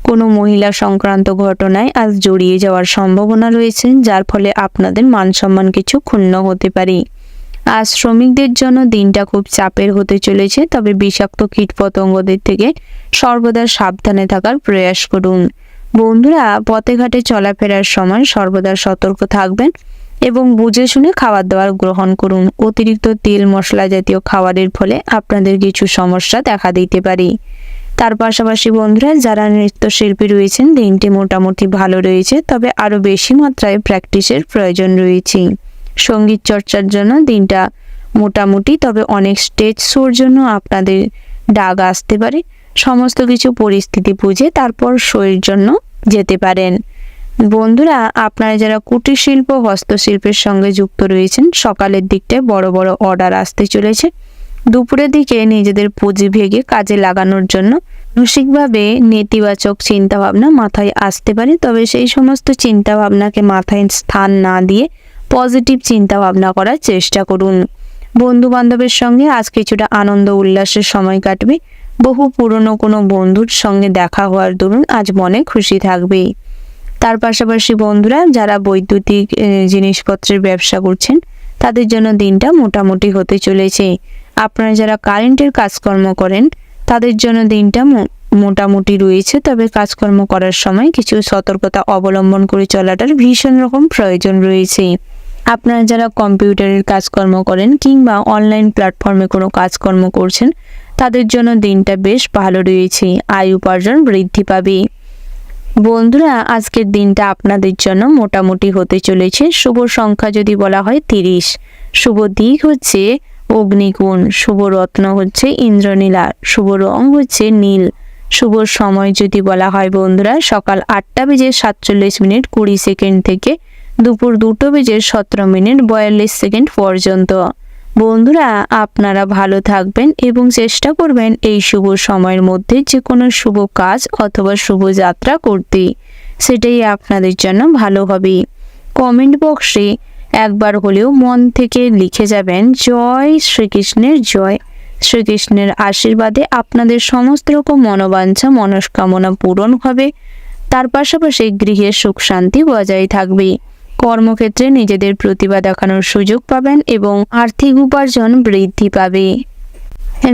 কোনো মহিলা সংক্রান্ত ঘটনায় আজ জড়িয়ে যাওয়ার সম্ভাবনা রয়েছে, যার ফলে আপনাদের মান সম্মান কিছু ক্ষুণ্ণ হতে পারে। আজ শ্রমিকদের জন্য দিনটা খুব চাপের হতে চলেছে, তবে বিষাক্ত কীটপতঙ্গদের থেকে সর্বদা সাবধানে থাকার প্রয়াস করুন। বন্ধুরা, পথে ঘাটে চলাফেরার সময় সর্বদা সতর্ক থাকবেন এবং বুঝে শুনে খাবার দাবার গ্রহণ করুন। অতিরিক্ত তেল মশলা জাতীয় খাবারের ফলে আপনাদের কিছু সমস্যা দেখা দিতে পারে। তার পাশাপাশি বন্ধুরা, যারা নৃত্যশিল্পী রয়েছেন দিনটি মোটামুটি ভালো রয়েছে, তবে আরও বেশি মাত্রায় প্র্যাকটিসের প্রয়োজন রয়েছে। সঙ্গীত চর্চার জন্য দিনটা মোটামুটি, তবে অনেক স্টেজ শোর জন্য আপনাদের ডাক আসতে পারে। সমস্ত কিছু পরিস্থিতি বুঝে তারপর শোয়ের জন্য যেতে পারেন। বন্ধুরা, আপনারা যারা কুটির শিল্প হস্তশিল্পের সঙ্গে যুক্ত রয়েছেন সকালের দিকটায় বড় বড় অর্ডার আসতে চলেছে। দুপুরের দিকে নিজেদের পুঁজি ভেঙে কাজে লাগানোর জন্য মানসিকভাবে নেতিবাচক চিন্তাভাবনা মাথায় আসতে পারে, তবে সেই সমস্ত চিন্তাভাবনাকে মাথায় স্থান না দিয়ে পজিটিভ চিন্তাভাবনা করার চেষ্টা করুন। বন্ধু বান্ধবের সঙ্গে আজ কিছুটা আনন্দ উল্লাসের সময় কাটবে। বহু পুরনো কোনো বন্ধুর সঙ্গে দেখা হওয়ার দরুন আজ মনে খুশি থাকবে। তার পাশাপাশি বন্ধুরা, যারা বৈদ্যুতিক জিনিসপত্রের ব্যবসা করছেন তাদের জন্য দিনটা মোটামুটি হতে চলেছে। আপনারা যারা কারেন্টের কাজকর্ম করেন তাদের জন্য দিনটা মোটামুটি রয়েছে, তবে কাজকর্ম করার সময় কিছু সতর্কতা অবলম্বন করে চলাটার ভীষণ রকম প্রয়োজন রয়েছে। আপনারা যারা কম্পিউটারের কাজকর্ম করেন কিংবা অনলাইন প্ল্যাটফর্মে কোনো কাজকর্ম করছেন তাদের জন্য দিনটা বেশ ভালো রয়েছে। আয় উপার্জন বৃদ্ধি পাবে। বন্ধুরা, আজকের দিনটা আপনাদের জন্য মোটামুটি হতে চলেছে। শুভ সংখ্যা যদি বলা হয় 30, শুভ দিক হচ্ছে অগ্নিকোণ, শুভ রত্ন হচ্ছে ইন্দ্রনীলা, শুভ রং হচ্ছে নীল। শুভ সময় যদি বলা হয় বন্ধুরা, সকাল 8:47:20 থেকে দুপুর 2:17:42 পর্যন্ত। বন্ধুরা, আপনারা ভালো থাকবেন এবং চেষ্টা করবেন এই শুভ সময়ের মধ্যে যে কোনো শুভ কাজ অথবা শুভ যাত্রা করতে, সেটাই আপনাদের জন্য ভালো হবে। কমেন্ট বক্সে একবার হলেও মন থেকে লিখে যাবেন জয় শ্রীকৃষ্ণের জয়। শ্রীকৃষ্ণের আশীর্বাদে আপনাদের সমস্ত রকম মনোবাঞ্ছা মনস্কামনা পূরণ হবে। তার পাশাপাশি গৃহে সুখ শান্তি বজায় থাকবে। কর্মক্ষেত্রে নিজেদের প্রতিভা দেখানোর সুযোগ পাবেন এবং আর্থিক উপার্জন বৃদ্ধি পাবে।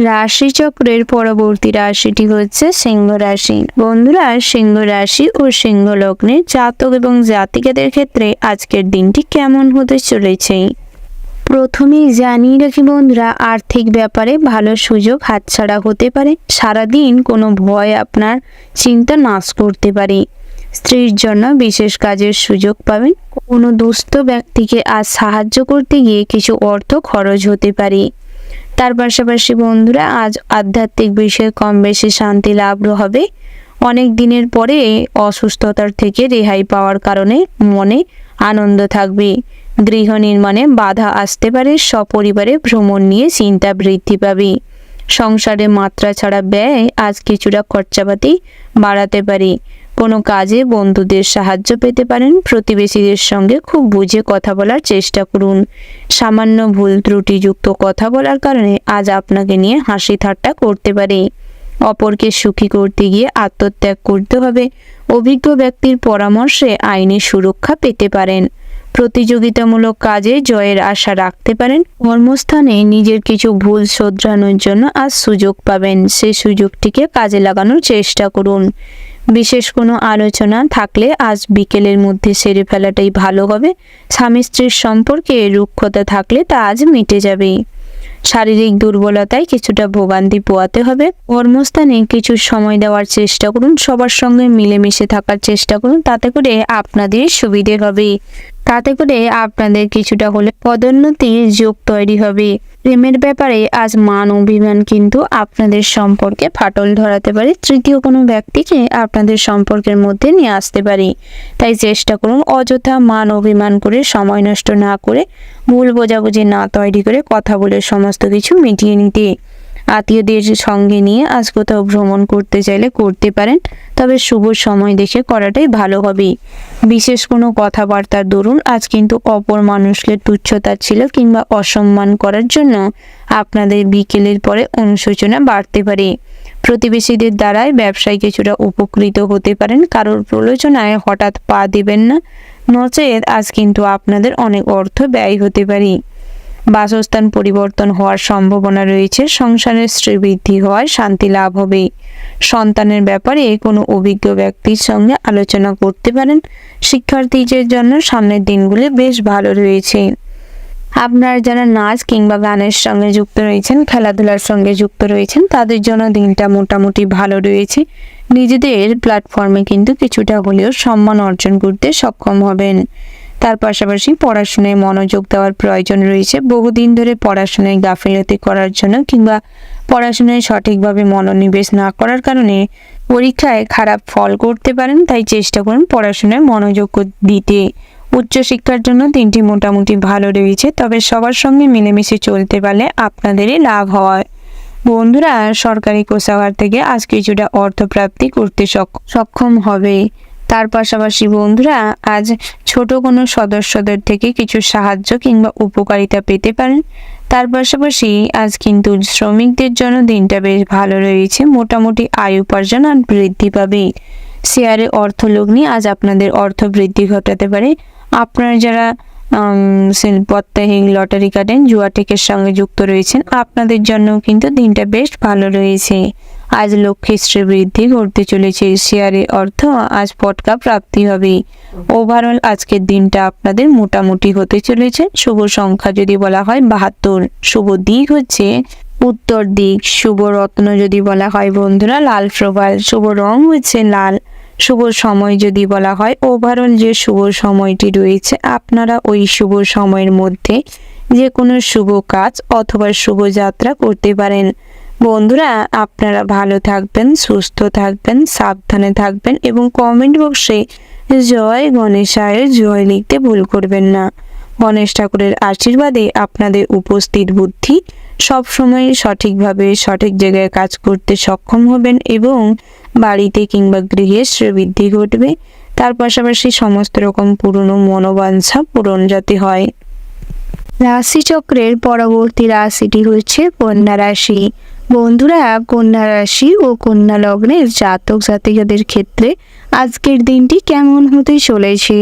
রাশিচক্রের পরবর্তী রাশিটি হচ্ছে সিংহ রাশি। বন্ধুরা, সিংহ রাশি ও সিংহ লগ্নের জাতক এবং জাতিকাদের ক্ষেত্রে আজকের দিনটি কেমন হতে চলেছে। প্রথমেই জানিয়ে রাখি বন্ধুরা, আর্থিক ব্যাপারে ভালো সুযোগ হাতছাড়া হতে পারে। সারাদিন কোনো ভয় আপনার চিন্তা নাশ করতে পারে। স্ত্রীর জন্য বিশেষ কাজের সুযোগ পাবেন। কোনো দুস্থ ব্যক্তিকে আজ সাহায্য করতে গিয়ে কিছু অর্থ খরচ হতে পারে। তার পাশাপাশি বন্ধুরা, আজ আধ্যাত্মিক বিষয়ে কম বেশি শান্তি লাভ হবে। অনেক দিনের পরে অসুস্থতার থেকে রেহাই পাওয়ার কারণে মনে আনন্দ থাকবে। গৃহ নির্মাণে বাধা আসতে পারে। সপরিবারে ভ্রমণ নিয়ে চিন্তা বৃদ্ধি পাবে। সংসারে মাত্রা ছাড়া ব্যয় আজ কিছুটা খরচাপাতি বাড়াতে পারে। কোনো কাজে বন্ধুদের সাহায্য পেতে পারেন। প্রতিবেশীদের সঙ্গে খুব বুঝে কথা বলার চেষ্টা করুন। সামান্য ভুল ত্রুটিযুক্ত কথা বলার কারণে আজ আপনাকে নিয়ে হাসি ঠাট্টা করতে পারে। অপরকে সুখী করতে গিয়ে আত্মত্যাগ করতে হবে। অভিজ্ঞ ব্যক্তির পরামর্শে আইনি সুরক্ষা পেতে পারেন। প্রতিযোগিতামূলক কাজে জয়ের আশা রাখতে পারেন। কর্মস্থানে নিজের কিছু ভুল শোধরানোর জন্য আজ সুযোগ পাবেন। সেই সুযোগটিকে কাজে লাগানোর চেষ্টা করুন। বিশেষ কোনো আলোচনা থাকলে আজ বিকেলের মধ্যে সেরে ফেলাটাই ভালো হবে। স্বামী স্ত্রীর সম্পর্কে রুক্ষতা থাকলে তা আজ মিটে যাবে। শারীরিক দুর্বলতায় কিছুটা ভোগান্তি পোয়াতে হবে। কর্মস্থানে কিছু সময় দেওয়ার চেষ্টা করুন। সবার সঙ্গে মিলেমিশে থাকার চেষ্টা করুন। তাতে করে আপনাদের সুবিধে হবে। তাতে করে আপনাদের কিছুটা হলে পদোন্নতির যোগ তৈরি হবে। প্রেমের ব্যাপারে আজ মান অভিমান কিন্তু আপনাদের সম্পর্কে ফাটল ধরাতে পারে। তৃতীয় কোনো ব্যক্তিকে আপনাদের সম্পর্কের মধ্যে নিয়ে আসতে পারে। তাই চেষ্টা করুন অযথা মান অভিমান করে সময় নষ্ট না করে, ভুল বোঝাবুঝি না তৈরি করে কথা বলে সমস্ত কিছু মিটিয়ে নিতে। আত্মীয়দের সঙ্গে নিয়ে আজ কোথাও ভ্রমণ করতে চাইলে করতে পারেন, তবে শুভ সময় দেখে করাটাই ভালো হবে। বিশেষ কোনো কথাবার্তার দরুন আজ কিন্তু অপর মানুষকে তুচ্ছতাচ্ছিল্য কিংবা অসম্মান করার জন্য আপনাদের বিকেলের পরে অনুশোচনা বাড়তে পারে। প্রতিবেশীদের দ্বারাই ব্যবসায় কিছুটা উপকৃত হতে পারেন। কারোর প্রলোচনায় হঠাৎ পা দিবেন না, নচেত আজ কিন্তু আপনাদের অনেক অর্থ ব্যয় হতে পারে। বাসস্থান পরিবর্তন হওয়ার সম্ভাবনা রয়েছে। সংসারের শ্রীবৃদ্ধি হওয়ায় শান্তি লাভ হবে। সন্তানের ব্যাপারে কোনো অভিজ্ঞ ব্যক্তির সঙ্গে আলোচনা করতে পারেন। শিক্ষার্থীদের জন্য সামনের দিনগুলি বেশ ভালো রয়েছে। আপনারা যারা নাচ কিংবা গানের সঙ্গে যুক্ত রয়েছেন, খেলাধুলার সঙ্গে যুক্ত রয়েছেন, তাদের জন্য দিনটা মোটামুটি ভালো রয়েছে। নিজেদের প্ল্যাটফর্মে কিন্তু কিছুটা হলেও সম্মান অর্জন করতে সক্ষম হবেন। তার পাশাপাশি পড়াশোনায় মনোযোগ দেওয়ার প্রয়োজন রয়েছে। বহুদিন ধরে পড়াশোনায় গাফিলতি করার জন্য কিংবা পড়াশোনায় সঠিকভাবে মনোনিবেশ না করার কারণে পরীক্ষায় খারাপ ফল করতে পারেন। তাই চেষ্টা করুন পড়াশোনায় মনোযোগ দিতে। উচ্চশিক্ষার জন্য দিনটি মোটামুটি ভালো রয়েছে, তবে সবার সঙ্গে মিলেমিশে চলতে পারলে আপনাদেরই লাভ হয়। বন্ধুরা, সরকারি কোষাগার থেকে আজ কিছুটা অর্থপ্রাপ্তি করতে সক্ষম হবে। তার পাশাপাশি বন্ধুরা, আজ ছোট কোনো সদস্যদের থেকে কিছু সাহায্য কিংবা উপকারিতা পেতে পারেন। তার পাশাপাশি আজ কিন্তু শ্রমিকদের জন্য দিনটা বেশ ভালো রয়েছে। মোটামুটি আয় উপার্জন আর বৃদ্ধি পাবে। শেয়ারে অর্থ লগ্নি আজ আপনাদের অর্থ বৃদ্ধি ঘটাতে পারে। আপনারা যারা শিল্পত্যাহী লটারি কাটেন, জুয়া টেকের সঙ্গে যুক্ত রয়েছেন, আপনাদের জন্য কিন্তু দিনটা বেশ ভালো রয়েছে। আজ লক্ষ্মীশ্রী বৃদ্ধি ঘটতে চলেছে। শেয়ারে অর্থ আজ পটকা প্রাপ্তি হবে। ওভারঅল আজকের দিনটা আপনাদের মোটামুটি হতে চলেছে। শুভ সংখ্যা যদি বলা হয় 72। শুভ দিক হচ্ছে উত্তর দিক। শুভ রত্ন যদি বলা হয় বন্ধুরা লাল প্রবাল। শুভ রং হচ্ছে লাল। শুভ সময় যদি বলা হয়, ওভারঅল যে শুভ সময়টি রয়েছে, আপনারা ওই শুভ সময়ের মধ্যে যে কোনো শুভ কাজ অথবা শুভ যাত্রা করতে পারেন। বন্ধুরা, আপনারা ভালো থাকবেন, সুস্থ থাকবেন, সাবধানে থাকবেন এবং কমেন্ট বক্সে জয় গণেশায় জয় লিখতে ভুল করবেন না। গণেশ ঠাকুরের আশীর্বাদে আপনাদের উপস্থিত বুদ্ধি সবসময় সঠিকভাবে সঠিক জায়গায় কাজ করতে সক্ষম হবেন এবং বাড়িতে কিংবা গৃহে শ্রীবৃদ্ধি ঘটবে। তার পাশাপাশি সমস্ত রকম পুরনো মনোবাঞ্ছা পূরণ যাতে হয়। রাশিচক্রের পরবর্তী রাশিটি হচ্ছে কন্যা রাশি। বন্ধুরা, কন্যা রাশি ও কন্যা লগ্নের জাতক জাতিকাদের ক্ষেত্রে আজকের দিনটি কেমন হতে চলেছে।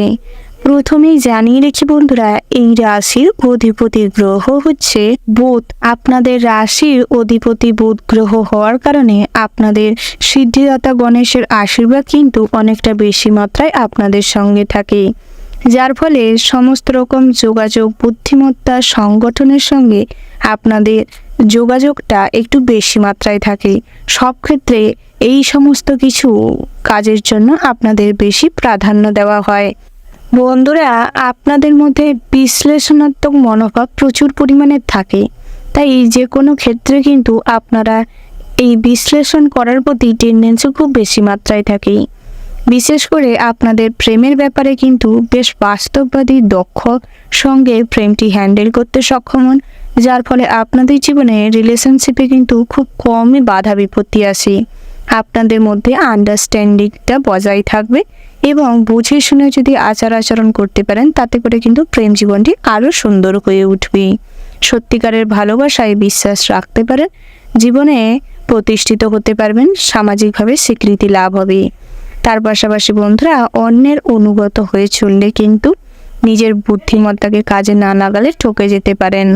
প্রথমেই জানিয়ে রেখি বন্ধুরা, এই রাশির অধিপতি গ্রহ হচ্ছে বুধ। আপনাদের রাশির অধিপতি বুধ গ্রহ হওয়ার কারণে আপনাদের সিদ্ধিদাতা গণেশের আশীর্বাদ কিন্তু অনেকটা বেশি মাত্রায় আপনাদের সঙ্গে থাকে, যার ফলে সমস্ত রকম যোগাযোগ, বুদ্ধিমত্তা, সংগঠনের সঙ্গে আপনাদের যোগাযোগটা একটু বেশি মাত্রায় থাকে। সব ক্ষেত্রে এই সমস্ত কিছু কাজের জন্য আপনাদের বেশি প্রাধান্য দেওয়া হয়। বন্ধুরা, আপনাদের মধ্যে বিশ্লেষণাত্মক মনোভাব প্রচুর পরিমাণে থাকে, তাই যে কোনো ক্ষেত্রে কিন্তু আপনারা এই বিশ্লেষণ করার প্রতি টেন্ডেন্সি খুব বেশি মাত্রায় থাকে। বিশেষ করে আপনাদের প্রেমের ব্যাপারে কিন্তু বেশ বাস্তববাদী, দক্ষ সঙ্গে প্রেমটি হ্যান্ডেল করতে সক্ষম হন, যার ফলে আপনাদের জীবনে রিলেশনশিপে কিন্তু খুব কমই বাধা বিপত্তি আসে। আপনাদের মধ্যে আন্ডারস্ট্যান্ডিংটা বজায় থাকবে এবং বুঝে শুনে যদি আচার আচরণ করতে পারেন, তাতে করে কিন্তু প্রেম জীবনটি আরও সুন্দর হয়ে উঠবে। সত্যিকারের ভালোবাসায় বিশ্বাস রাখতে পারেন, জীবনে প্রতিষ্ঠিত হতে পারবেন, সামাজিকভাবে স্বীকৃতি লাভ হবে। তার পাশাপাশি বন্ধুরা, অন্যের অনুগত হয়ে চললে কিন্তু নিজের বুদ্ধিমত্তাকে কাজে না লাগালে ঠকে যেতে পারেন।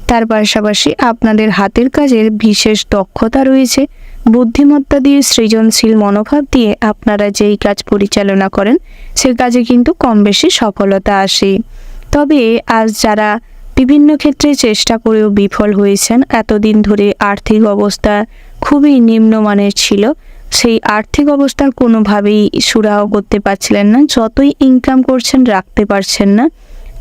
তার পাশাপাশি আপনাদের হাতের কাজের বিশেষ দক্ষতা রয়েছে। বুদ্ধিমত্তা দিয়ে, সৃজনশীল মনোভাব দিয়ে আপনারা যেই কাজ পরিচালনা করেন সে কাজে কিন্তু কম বেশি সফলতা আসে। তবে আজ যারা বিভিন্ন ক্ষেত্রে চেষ্টা করেও বিফল হয়েছেন, এতদিন ধরে আর্থিক অবস্থা খুবই নিম্নমানের ছিল, সেই আর্থিক অবস্থার কোনোভাবেই সুরাহা করতে পারছিলেন না, যতই ইনকাম করছেন রাখতে পারছেন না,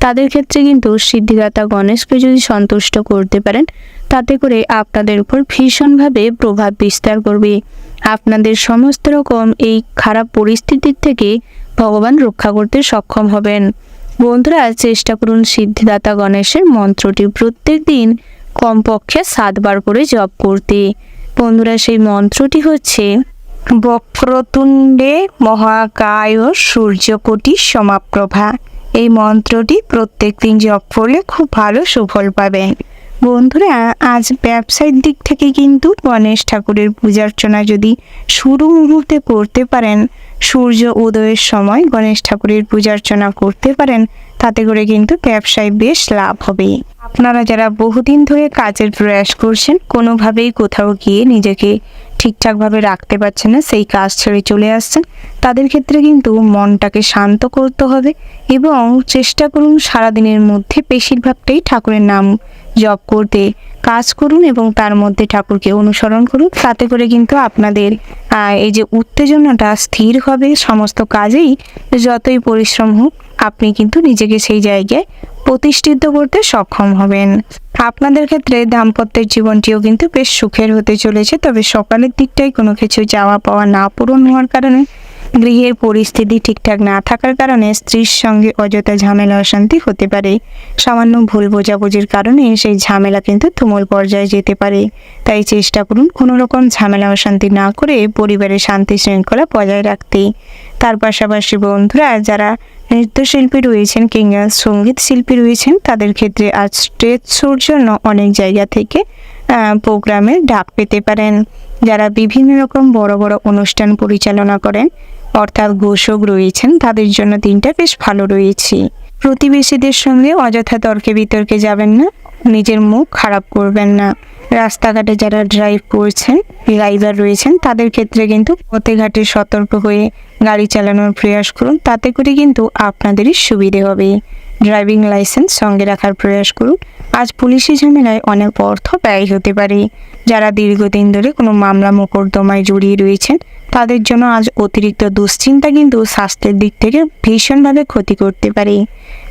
তাদের ক্ষেত্রে কিন্তু সিদ্ধিদাতা গণেশকে যদি সন্তুষ্ট করতে পারেন, তাতে করে আপনাদের উপর ভীষণভাবে প্রভাব বিস্তার করবে। আপনাদের সমস্ত রকম এই খারাপ পরিস্থিতির থেকে ভগবান রক্ষা করতে সক্ষম হবেন। বন্ধুরা, চেষ্টা করুন সিদ্ধিদাতা গণেশের মন্ত্রটি প্রত্যেক দিন কমপক্ষে 7 বার করে জপ করতে। বন্ধুরা, সেই মন্ত্রটি হচ্ছে বক্রতুণ্ডে মহাকায় সূর্যকোটি সমাপ্রভা। এই মন্ত্রটি প্রত্যেক দিন জপ করলে খুব ভালো সুফল পাবেন। বন্ধুরা, আজ ব্যবসায়িক দিক থেকে কিন্তু গণেশ ঠাকুরের পূজা অর্চনা যদি শুরু মুহূর্তে করতে পারেন, সূর্য উদয়ের সময় গণেশ ঠাকুরের পূজা অর্চনা করতে পারেন, তাতে করে কিন্তু ব্যবসায় বেশ লাভ হবে। আপনারা যারা বহুদিন ধরে কাজের প্রয়াস করছেন, কোনোভাবেই কোথাও গিয়ে নিজেকে ঠিকঠাকভাবে রাখতে পারছেন না, সেই কাজ ছেড়ে চলে আসছেন, তাদের ক্ষেত্রে কিন্তু মনটাকে শান্ত করতে হবে এবং চেষ্টা করুন সারাদিনের মধ্যে বেশিরভাগটাই ঠাকুরের নাম জপ করতে। কাজ করুন এবং তার মধ্যে ঠাকুরকে অনুসরণ করুন, তাতে করে কিন্তু আপনাদের এই যে উত্তেজনাটা স্থির হবে। সমস্ত কাজেই যতই পরিশ্রম হোক, আপনি কিন্তু নিজেকে সেই জায়গায় প্রতিষ্ঠিত করতে সক্ষম হবেন। আপনাদের ক্ষেত্রে দাম্পত্যের জীবনটিও কিন্তু বেশ সুখের হতে চলেছে, তবে সকালের দিকটাই কোনো কিছু চাওয়া পাওয়া না পূরণ হওয়ার কারণে, গৃহের পরিস্থিতি ঠিকঠাক না থাকার কারণে স্ত্রীর সঙ্গে অযথা ঝামেলা অশান্তি হতে পারে। সামান্য ভুল বোঝাবুঝির কারণে সেই ঝামেলা কিন্তু তুমুল পর্যায়ে যেতে পারে। তাই চেষ্টা করুন কোনো রকম ঝামেলা অশান্তি না করে পরিবারের শান্তি শৃঙ্খলা বজায় রাখতে। তার পাশাপাশি বন্ধুরা, যারা নৃত্যশিল্পী রয়েছেন কিংবা সঙ্গীত শিল্পী রয়েছেন, তাদের ক্ষেত্রে আজ স্টেজ শোর জন্য অনেক জায়গা থেকে প্রোগ্রামে ডাক পেতে পারেন। যারা বিভিন্ন রকম বড় বড় অনুষ্ঠান পরিচালনা করেন, অর্থাৎ ঘোষক রয়েছেন, তাদের জন্য দিনটা বেশ ভালো রয়েছে। প্রতিবেশীদের সঙ্গে অযথা তর্কে বিতর্কে যাবেন না, নিজের মুখ খারাপ করবেন না। রাস্তাঘাটে যারা ড্রাইভ করছেন, ড্রাইভার রয়েছেন, তাদের ক্ষেত্রে কিন্তু পথে ঘাটে সতর্ক হয়ে গাড়ি চালানোর প্রয়াস করুন, তাতে করে কিন্তু আপনাদেরই সুবিধে হবে। ড্রাইভিং লাইসেন্স সঙ্গে রাখার প্রয়াস করুন। আজ পুলিশি ঝামেলায় অনেক অর্থ ব্যয় হতে পারে। যারা দীর্ঘদিন ধরে কোনো মামলা মোকদ্দমায় জড়িয়ে রয়েছেন, তাদের জন্য আজ অতিরিক্ত দুশ্চিন্তা কিন্তু স্বাস্থ্যের দিক থেকে ভীষণভাবে ক্ষতি করতে পারে।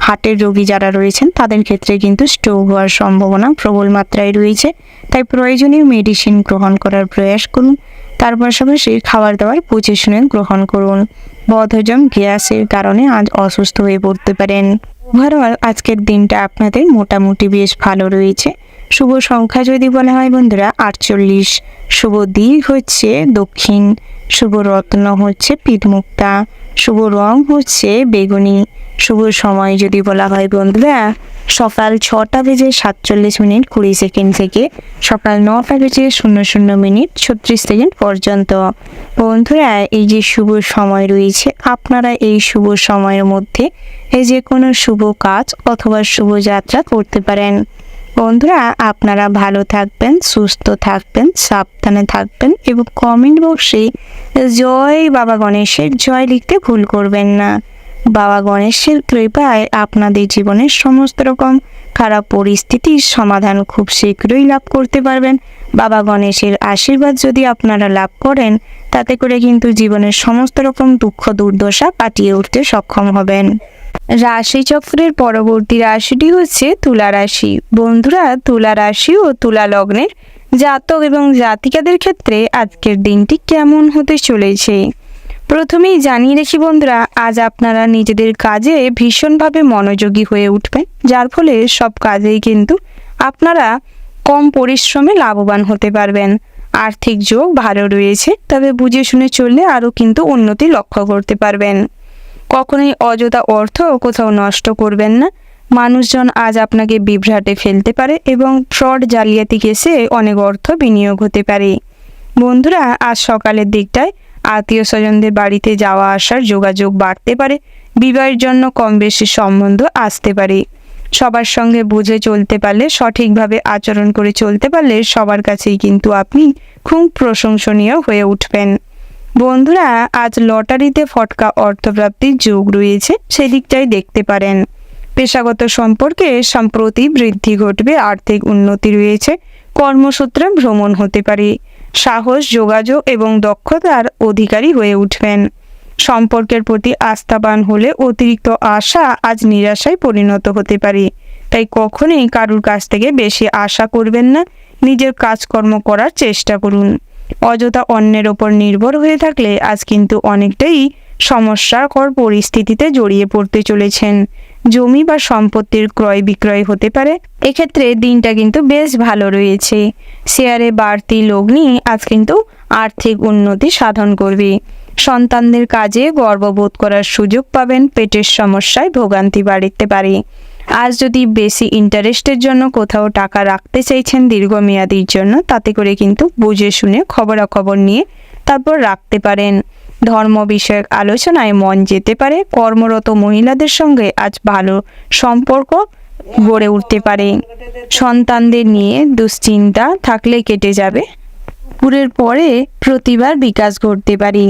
হার্টের রোগী যারা রয়েছেন, তাদের ক্ষেত্রে কিন্তু স্ট্রোক হওয়ার সম্ভাবনা প্রবল মাত্রায় রয়েছে, তাই প্রয়োজনীয় মেডিসিন গ্রহণ করার প্রয়াস করুন। তার পাশাপাশি খাবার দাবার বুঝে শুনে গ্রহণ করুন। বদহজম গ্যাসের কারণে আজ অসুস্থ হয়ে পড়তে পারেন। ওভারঅল আজকের দিনটা আপনাদের মোটামুটি বেশ ভালো রয়েছে। শুভ সংখ্যা যদি বলা হয় বন্ধুরা 48। শুভ দিক হচ্ছে দক্ষিণ। শুভ রত্ন হচ্ছে পিতমুক্তা। শুভ রং হচ্ছে বেগুনি। শুভ সময় যদি বলা হয় বন্ধুরা সকাল 6:47:20 থেকে সকাল 9:00:00 পর্যন্ত। বন্ধুরা এই যে শুভ সময় রয়েছে, আপনারা এই শুভ সময়ের মধ্যে এই যে কোনো শুভ কাজ অথবা শুভ যাত্রা করতে পারেন। বন্ধুরা আপনারা ভালো থাকবেন, সুস্থ থাকবেন, সাবধানে থাকবেন এবং কমেন্ট বক্সে জয় বাবা গণেশের জয় লিখতে ভুল করবেন না। বাবা গণেশের কৃপায় আপনাদের জীবনের সমস্ত রকম খারাপ পরিস্থিতির সমাধান খুব শীঘ্রই লাভ করতে পারবেন। বাবা গণেশের আশীর্বাদ যদি আপনারা লাভ করেন, তাতে করে কিন্তু জীবনের সমস্ত রকম দুঃখ দুর্দশা কাটিয়ে উঠতে সক্ষম হবেন। রাশিচক্রের পরবর্তী রাশিটি হচ্ছে তুলা রাশি। বন্ধুরা তুলা রাশি ও তুলা লগ্নের জাতক এবং জাতিকাদের ক্ষেত্রে আজকের দিনটি কেমন হতে চলেছে প্রথমেই জানিয়ে রাখি বন্ধুরা, আজ আপনারা নিজেদের কাজে ভীষণভাবে মনোযোগী হয়ে উঠবেন, যার ফলে সব কাজেই কিন্তু আপনারা কম পরিশ্রমে লাভবান হতে পারবেন। আর্থিক যোগ ভালো রয়েছে, তবে বুঝে শুনে চললে আরও কিন্তু উন্নতি লক্ষ্য করতে পারবেন। কখনোই অযথা অর্থ কোথাও নষ্ট করবেন না। মানুষজন আজ আপনাকে বিভ্রাটে ফেলতে পারে এবং ফ্রড জালিয়াতি কেসে অনেক অর্থ বিনিয়োগ হতে পারে। বন্ধুরা আজ সকালের দিকটায় আত্মীয় স্বজনদের বাড়িতে যাওয়া আসার যোগাযোগ বাড়তে পারে। বিবাহের জন্য কম বেশি সম্বন্ধ আসতে পারে। সবার সঙ্গে বুঝে চলতে পারলে, সঠিকভাবে আচরণ করে চলতে পারলে সবার কাছেই কিন্তু আপনি খুব প্রশংসনীয় হয়ে উঠবেন। বন্ধুরা আজ লটারিতে ফটকা অর্থপ্রাপ্তির যোগ রয়েছে, সেদিকটাই দেখতে পারেন। পেশাগত সম্পর্কে সম্প্রতি বৃদ্ধি ঘটবে, আর্থিক উন্নতি রয়েছে। কর্মসূত্রে ভ্রমণ হতে পারে। সাহস, যোগাযোগ এবং দক্ষতার অধিকারী হয়ে উঠবেন। সম্পর্কের প্রতি আস্থাবান হলে অতিরিক্ত আশা আজ নিরাশায় পরিণত হতে পারে। তাই কখনোই কারুর কাছ থেকে বেশি আশা করবেন না। নিজের কাজকর্ম করার চেষ্টা করুন। অযথা অন্যের ওপর নির্ভর হয়ে থাকলে আজ কিন্তু অনেকটাই সমস্যাকর পরিস্থিতিতে জড়িয়ে পড়তে চলেছেন। জমি বা সম্পত্তির ক্রয় বিক্রয় হতে পারে। এক্ষেত্রে দিনটা কিন্তু বেশ ভালো রয়েছে। শেয়ারে বাড়তি লগ্নি আজ কিন্তু আর্থিক উন্নতি সাধন করবে। সন্তানদের কাজে গর্ববোধ করার সুযোগ পাবেন। পেটের সমস্যায় ভোগান্তি বাড়তে পারে। আজ যদি বেশি ইন্টারেস্টের জন্য কোথাও টাকা রাখতে চাইছেন দীর্ঘমেয়াদীর জন্য, তাতে করে কিন্তু বুঝে শুনে খবরাখবর নিয়ে তারপর রাখতে পারেন। ধর্ম বিষয়ক আলোচনায় মন যেতে পারে। কর্মরত মহিলাদের সঙ্গে আজ ভালো সম্পর্ক গড়ে উঠতে পারে। সন্তানদের নিয়ে দুশ্চিন্তা থাকলে কেটে যাবে। পুরের পরে প্রতিভার বিকাশ ঘটতে পারে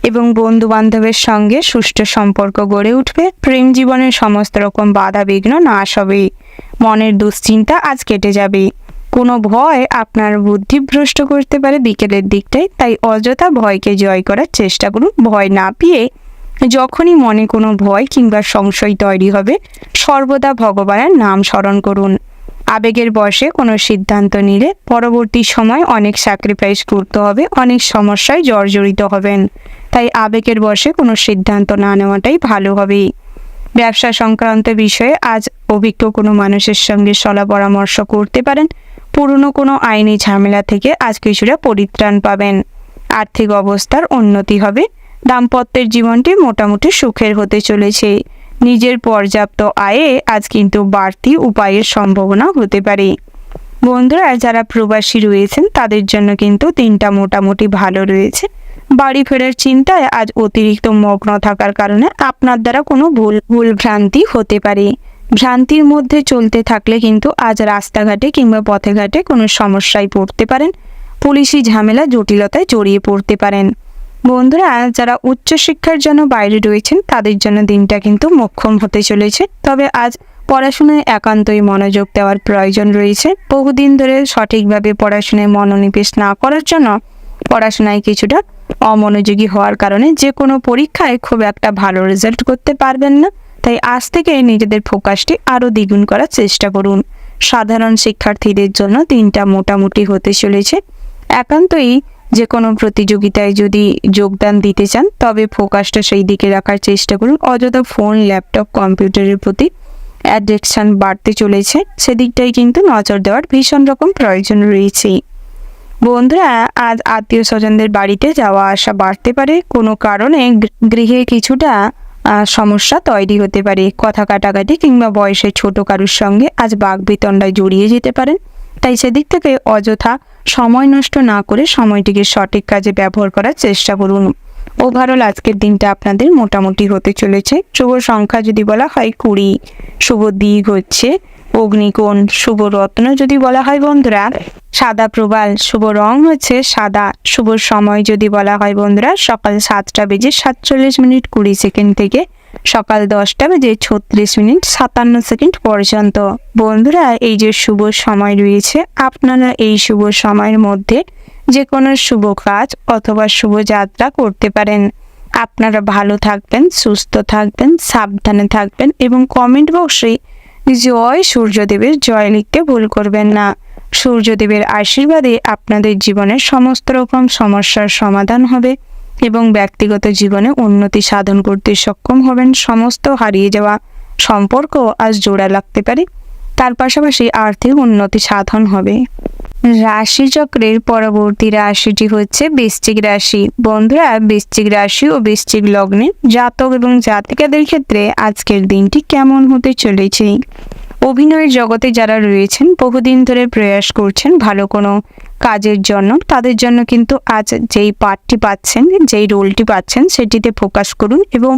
এবং বন্ধু বান্ধবের সঙ্গে সুষ্ঠু সম্পর্ক গড়ে উঠবে। প্রেম জীবনের সমস্ত রকম বাধা বিঘ্ন নাশ হবে। মনের দুশ্চিন্তা আজ কেটে যাবে। কোনো ভয় আপনার বুদ্ধিভ্রষ্ট করতে পারে বিকেলের দিকটায়, তাই অযথা ভয়কে জয় করার চেষ্টা করুন। ভয় না পেয়ে যখনই মনে কোনো ভয় কিংবা সংশয় তৈরি হবে, সর্বদা ভগবানের নাম স্মরণ করুন। আবেগের বশে কোনো সিদ্ধান্ত নিলে পরবর্তী সময় অনেক স্যাক্রিফাইস করতে হবে, অনেক সমস্যায় জর্জরিত হবেন। তাই আবেগের বশে কোনো সিদ্ধান্ত না নেওয়াটাই ভালো হবে। ব্যবসা সংক্রান্ত বিষয়ে আজ অভিজ্ঞ কোনো মানুষের সঙ্গে সলা পরামর্শ করতে পারেন। পুরনো কোনো আইনি ঝামেলা থেকে আজ কিছুটা পরিত্রাণ পাবেন। আর্থিক অবস্থার উন্নতি হবে। দাম্পত্যের জীবনটি মোটামুটি সুখের হতে চলেছে। নিজের পর্যাপ্ত আয়ে আজ কিন্তু বাড়তি উপায়ের সম্ভাবনা হতে পারে। বন্ধুরা যারা প্রবাসী রয়েছেন তাদের জন্য কিন্তু দিনটা মোটামুটি ভালো রয়েছে। বাড়ি ফেরার চিন্তায় আজ অতিরিক্ত মগ্ন থাকার কারণে আপনার দ্বারা কোনো ভুল ভ্রান্তি হতে পারে। ভ্রান্তির মধ্যে চলতে থাকলে কিন্তু আজ রাস্তাঘাটে কিংবা পথে ঘাটে কোনো সমস্যায় পড়তে পারেন। পুলিশি ঝামেলা জটিলতায় জড়িয়ে পড়তে পারেন। বন্ধুরা যারা উচ্চশিক্ষার জন্য বাইরে রয়েছেন তাদের জন্য দিনটা কিন্তু মোক্ষম হতে চলেছে। তবে আজ পড়াশোনায় একান্তই মনোযোগ দেওয়ার প্রয়োজন রয়েছে। বহুদিন ধরে সঠিকভাবে পড়াশোনায় মনোনিবেশ না করার জন্য পড়াশোনায় কিছুটা অমনোযোগী হওয়ার কারণে যে কোনো পরীক্ষায় খুব একটা ভালো রেজাল্ট করতে পারবেন না। তাই আজ থেকে নিজেদের ফোকাসটি আরও দ্বিগুণ করার চেষ্টা করুন। সাধারণ শিক্ষার্থীদের জন্য দিনটা মোটামুটি হতে চলেছে। একান্তই যে কোনো প্রতিযোগিতায় যদি যোগদান দিতে চান তবে ফোকাসটা সেই দিকে রাখার চেষ্টা করুন। অযথা ফোন, ল্যাপটপ, কম্পিউটারের প্রতি অ্যাডিকশন বাড়তে চলেছে, সেদিকটাই কিন্তু নজর দেওয়ার ভীষণ রকম প্রয়োজন রয়েছে। বন্ধুরা, আজ আত্মীয় স্বজনদের বাড়িতে যাওয়া আসা বাড়তে পারে। কোনো কারণে গৃহে কিছুটা সমস্যা তৈরি হতে পারে। কথা কাটাকাটি কিংবা বয়সে ছোট কারুর সঙ্গে আজ বাকবিতণ্ডায় জড়িয়ে যেতে পারেন। তাই সেদিক থেকে অযথা সময় নষ্ট না করে সময়টিকে সঠিক কাজে ব্যবহার করার চেষ্টা করুন। ওভারঅল আজকের দিনটা আপনাদের মোটামুটি হতে চলেছে। শুভ সংখ্যা যদি বলা হয় 20, শুভ দিক হচ্ছে অগ্নিকোণ, শুভ রত্ন যদি বলা হয় বন্ধুরা সাদা প্রবাল, শুভ রং হচ্ছে সাদা, শুভ সময় যদি বলা হয় বন্ধুরা সকাল 7:47:20 থেকে সকাল 10:36:57 পর্যন্ত। বন্ধুরা, এই যে শুভ সময় রয়েছে, আপনারা এই শুভ সময়ের মধ্যে যে কোনো শুভ কাজ অথবা শুভ যাত্রা করতে পারেন। আপনারা ভালো থাকবেন, সুস্থ থাকবেন, সাবধানে থাকবেন এবং কমেন্ট বক্সে জয় সূর্যদেবের জয় লিখতে ভুল করবেন না। সূর্যদেবের আশীর্বাদে আপনাদের জীবনের সমস্ত রকম সমস্যার সমাধান হবে এবং ব্যক্তিগত জীবনে উন্নতি সাধন করতে সক্ষম হবেন। সমস্ত হারিয়ে যাওয়া সম্পর্ক আজ জোড়া লাগতে পারে, তার পাশাপাশি আর্থিক উন্নতি সাধন হবে। রাশিচক্রের পরবর্তী রাশিটি হচ্ছে বৃশ্চিক রাশি। বন্ধুরা, বৃশ্চিক রাশি ও বৃশ্চিক লগ্নে জাতক এবং জাতিকাদের ক্ষেত্রে আজকের দিনটি কেমন হতে চলেছে? অভিনয়ের জগতে যারা রয়েছেন, বহুদিন ধরে প্রয়াস করছেন ভালো কোনো কাজের জন্য, তাদের জন্য কিন্তু আজ যেই পার্টটি পাচ্ছেন, যেই রোলটি পাচ্ছেন সেটিতে ফোকাস করুন এবং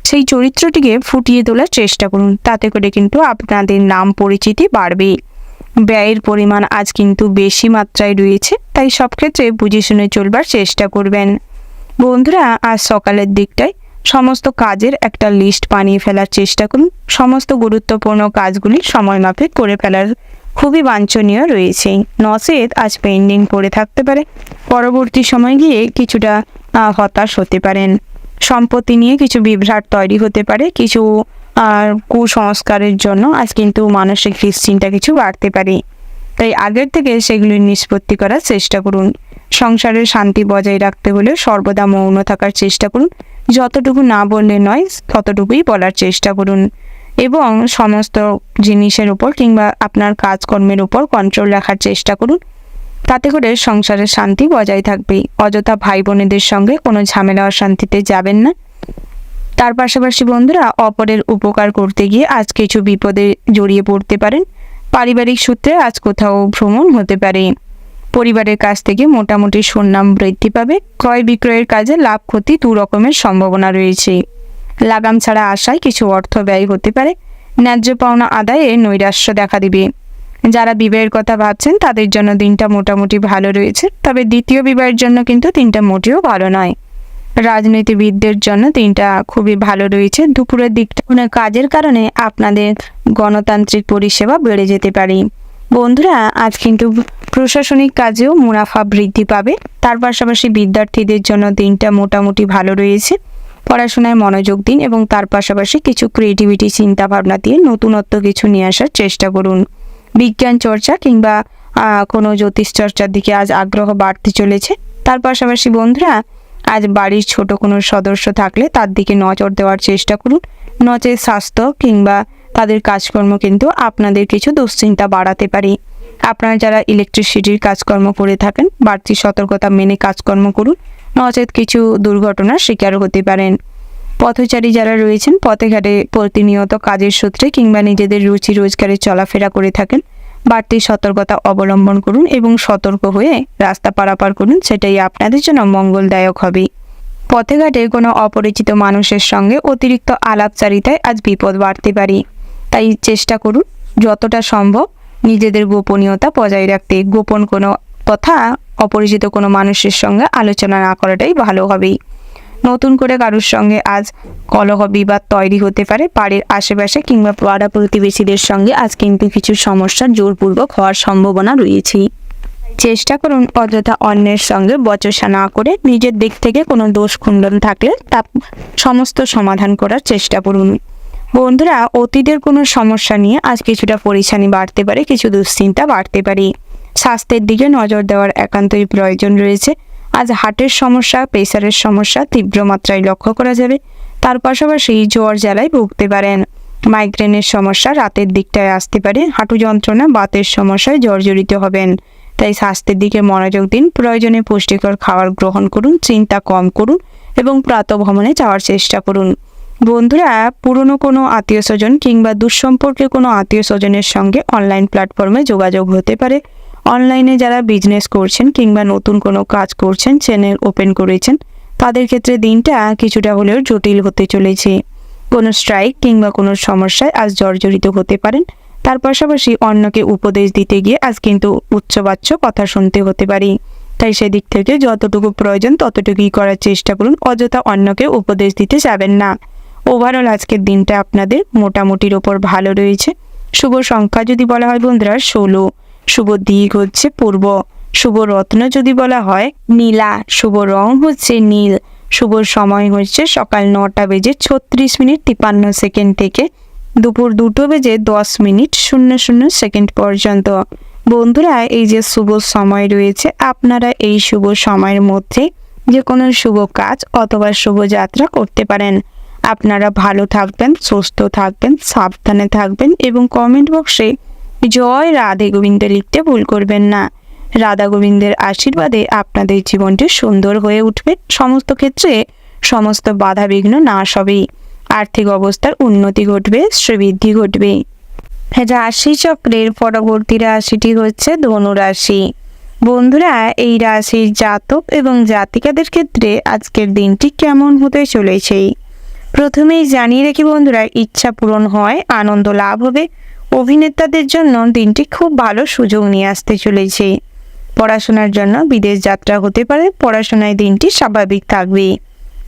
সেই চরিত্রটিকে ফুটিয়ে তোলার চেষ্টা করুন। তাতে করে কিন্তু আপনাদের নাম পরিচিতি বাড়বে। ব্যয়ের পরিমাণ আজ কিন্তু বেশি মাত্রায় রয়েছে, তাই সব ক্ষেত্রে বুঝে শুনে চলবার চেষ্টা করবেন। বন্ধুরা, আজ সকালের দিকটায় সমস্ত কাজের একটা লিস্ট বানিয়ে ফেলার চেষ্টা করুন। সমস্ত গুরুত্বপূর্ণ কাজগুলি সময়মাফিক করে ফেলার খুবই বাঞ্ছনীয় রয়েছে। নচেত আজ পেন্ডিং পড়ে থাকতে পারে, পরবর্তী সময় গিয়ে কিছুটা হতাশ হতে পারেন। সম্পত্তি নিয়ে কিছু বিভ্রাট তৈরি হতে পারে, কিছু কুসংস্কারের জন্য আজ কিন্তু মানসিক দুশ্চিন্তা কিছু বাড়তে পারে। তাই আগের থেকে সেগুলির নিষ্পত্তি করার চেষ্টা করুন। সংসারের শান্তি বজায় রাখতে হলে সর্বদা মৌন থাকার চেষ্টা করুন। যতটুকু না বললে নয়, ততটুকুই বলার চেষ্টা করুন এবং সমস্ত জিনিসের উপর কিংবা আপনার কাজকর্মের উপর কন্ট্রোল রাখার চেষ্টা করুন। তাতে করে সংসারের শান্তি বজায় থাকবে। অযথা ভাই বোনেদের সঙ্গে কোনো ঝামেলা অশান্তিতে যাবেন না। তার পাশাপাশি বন্ধুরা, অপরের উপকার করতে গিয়ে আজ কিছু বিপদে জড়িয়ে পড়তে পারেন। পারিবারিক সূত্রে আজ কোথাও ভ্রমণ হতে পারে। পরিবারের কাছ থেকে মোটামুটি সুনাম বৃদ্ধি পাবে। ক্রয় বিক্রয়ের কাজে লাভ ক্ষতি দু রকমের সম্ভাবনা রয়েছে। লাগাম ছাড়া আশায় কিছু অর্থ ব্যয় হতে পারে। ন্যায্য পাওনা আদায়ে নৈরাশ্য দেখা দিবে। যারা বিবাহের কথা ভাবছেন তাদের জন্য দিনটা মোটামুটি ভালো রয়েছে, তবে দ্বিতীয় বিবাহের জন্য কিন্তু দিনটা মোটেও ভালো নয়। রাজনীতিবিদদের জন্য দিনটা খুবই ভালো রয়েছে। দুপুরের দিকটা কোনো কাজের কারণে আপনাদের গণতান্ত্রিক পরিষেবা বেড়ে যেতে পারে। বন্ধুরা, আজ কিন্তু প্রশাসনিক কাজেও মুনাফা বৃদ্ধি পাবে। তার পাশাপাশি বিদ্যার্থীদের জন্য দিনটা মোটামুটি ভালো রয়েছে। পড়াশোনায় মনোযোগ দিন এবং তার পাশাপাশি কিছু ক্রিয়েটিভিটি চিন্তা ভাবনা দিয়ে নতুনত্ব কিছু নিয়ে আসার চেষ্টা করুন। বিজ্ঞান চর্চা কিংবা কোনো জ্যোতিষ চর্চার দিকে আজ আগ্রহ বাড়তে চলেছে। তার পাশাপাশি বন্ধুরা, আজ বাড়ির ছোট কোনো সদস্য থাকলে তার দিকে নজর দেওয়ার চেষ্টা করুন। নচেত স্বাস্থ্য কিংবা তাদের কাজকর্ম কিন্তু আপনাদের কিছু দুশ্চিন্তা বাড়াতে পারে। আপনারা যারা ইলেকট্রিসিটির কাজকর্ম করে থাকেন, বাড়তি সতর্কতা মেনে কাজকর্ম করুন, নচেত কিছু দুর্ঘটনার শিকার হতে পারেন। পথচারী যারা রয়েছেন, পথে ঘাটে প্রতিনিয়ত কাজের সূত্রে কিংবা নিজেদের রুচি রোজগারে চলাফেরা করে থাকেন, বাড়তি সতর্কতা অবলম্বন করুন এবং সতর্ক হয়ে রাস্তা পারাপার করুন। সেটাই আপনাদের জন্য মঙ্গলদায়ক হবে। পথে ঘাটে কোনো অপরিচিত মানুষের সঙ্গে অতিরিক্ত আলাপচারিতায় আজ বিপদ বাড়তে পারে। তাই চেষ্টা করুন যতটা সম্ভব নিজেদের গোপনীয়তা বজায় রাখতে। গোপন কোনো কথা অপরিচিত কোনো মানুষের সঙ্গে আলোচনা না করাটাই ভালো হবে। নতুন করে কারোর সঙ্গে আজ কলহ বিবাদ তৈরি হতে পারে। বাড়ির আশেপাশে কিংবা পাড়া প্রতিবেশীদের সঙ্গে আজ কিন্তু কিছু সমস্যার জোরপূর্বক হওয়ার সম্ভাবনা রয়েছে। চেষ্টা করুন অযথা অন্যের সঙ্গে বচসা না করে নিজের দিক থেকে কোনো দোষ খুণ্ডন থাকলে তা সমস্ত সমাধান করার চেষ্টা করুন। বন্ধুরা, অতীতের কোনো সমস্যা নিয়ে আজ কিছুটা পরেশানি বাড়তে পারে, কিছু দুশ্চিন্তা বাড়তে পারে। স্বাস্থ্যের দিকে নজর দেওয়ার একান্তই প্রয়োজন রয়েছে। আজ হার্টের সমস্যা, প্রেসারের সমস্যা তীব্র মাত্রায় লক্ষ্য করা যাবে। তার পাশাপাশি জ্বর জ্বালায় ভুগতে পারেন। মাইগ্রেনের সমস্যা রাতের দিকটায় আসতে পারে। হাঁটু যন্ত্রণা, বাতের সমস্যায় জর্জরিত হবেন। তাই স্বাস্থ্যের দিকে মনোযোগ দিন। প্রয়োজনে পুষ্টিকর খাবার গ্রহণ করুন, চিন্তা কম করুন এবং প্রাতঃভ্রমণে যাওয়ার চেষ্টা করুন। বন্ধুরা, পুরনো কোনো আত্মীয় স্বজন কিংবা দুঃসম্পর্কে কোনো আত্মীয় স্বজনের সঙ্গে অনলাইন প্ল্যাটফর্মে যোগাযোগ হতে পারে। অনলাইনে যারা বিজনেস করছেন কিংবা নতুন কোনো কাজ করছেন, চ্যানেল ওপেন করেছেন, তাদের ক্ষেত্রে দিনটা কিছুটা হলেও জটিল হতে চলেছে। কোনো স্ট্রাইক কিংবা কোনো সমস্যায় আজ জর্জরিত হতে পারেন। তার পাশাপাশি অন্যকে উপদেশ দিতে গিয়ে আজ কিন্তু উচ্চবাচ্য কথা শুনতে হতে পারে। তাই সেদিক থেকে যতটুকু প্রয়োজন ততটুকুই করার চেষ্টা করুন, অযথা অন্যকে উপদেশ দিতে যাবেন না। ওভারঅল আজকের দিনটা আপনাদের মোটামুটির ওপর ভালো রয়েছে। শুভ সংখ্যা যদি বলা হয় বন্ধুরা 16, শুভ দিক হচ্ছে পূর্ব, শুভ রত্ন যদি বলা হয় নীলা, শুভ রং হচ্ছে নীল, শুভ সময় হচ্ছে সকাল 9:36:53 থেকে দুপুর 2:10:00 পর্যন্ত। বন্ধুরা, এই যে শুভ সময় রয়েছে, আপনারা এই শুভ সময়ের মধ্যে যে কোনো শুভ কাজ অথবা শুভ যাত্রা করতে পারেন। আপনারা ভালো থাকবেন, সুস্থ থাকবেন, সাবধানে থাকবেন এবং কমেন্ট বক্সে জয় রাধে গোবিন্দ লিখতে ভুল করবেন না। রাধা গোবিন্দের আশীর্বাদে আপনাদের জীবনটি সুন্দর হয়ে উঠবে। সমস্ত ক্ষেত্রে সমস্ত বাধা বিঘ্ন নাশ হবে। আর্থিক অবস্থার উন্নতি ঘটবে, শ্রীবৃদ্ধি ঘটবে। রাশি চক্রের পরবর্তী রাশিটি হচ্ছে ধনু রাশি। বন্ধুরা, এই রাশির জাতক এবং জাতিকাদের ক্ষেত্রে আজকের দিনটি কেমন হতে চলেছে? প্রথমেই জানিয়ে রাখি বন্ধুরা, ইচ্ছা পূরণ হয়, আনন্দ লাভ হবে। অভিনেতাদের জন্য দিনটি খুব ভালো সুযোগ নিয়ে আসতে চলেছে। পড়াশোনার জন্য বিদেশ যাত্রা হতে পারে। পড়াশোনায় দিনটি স্বাভাবিক থাকবে।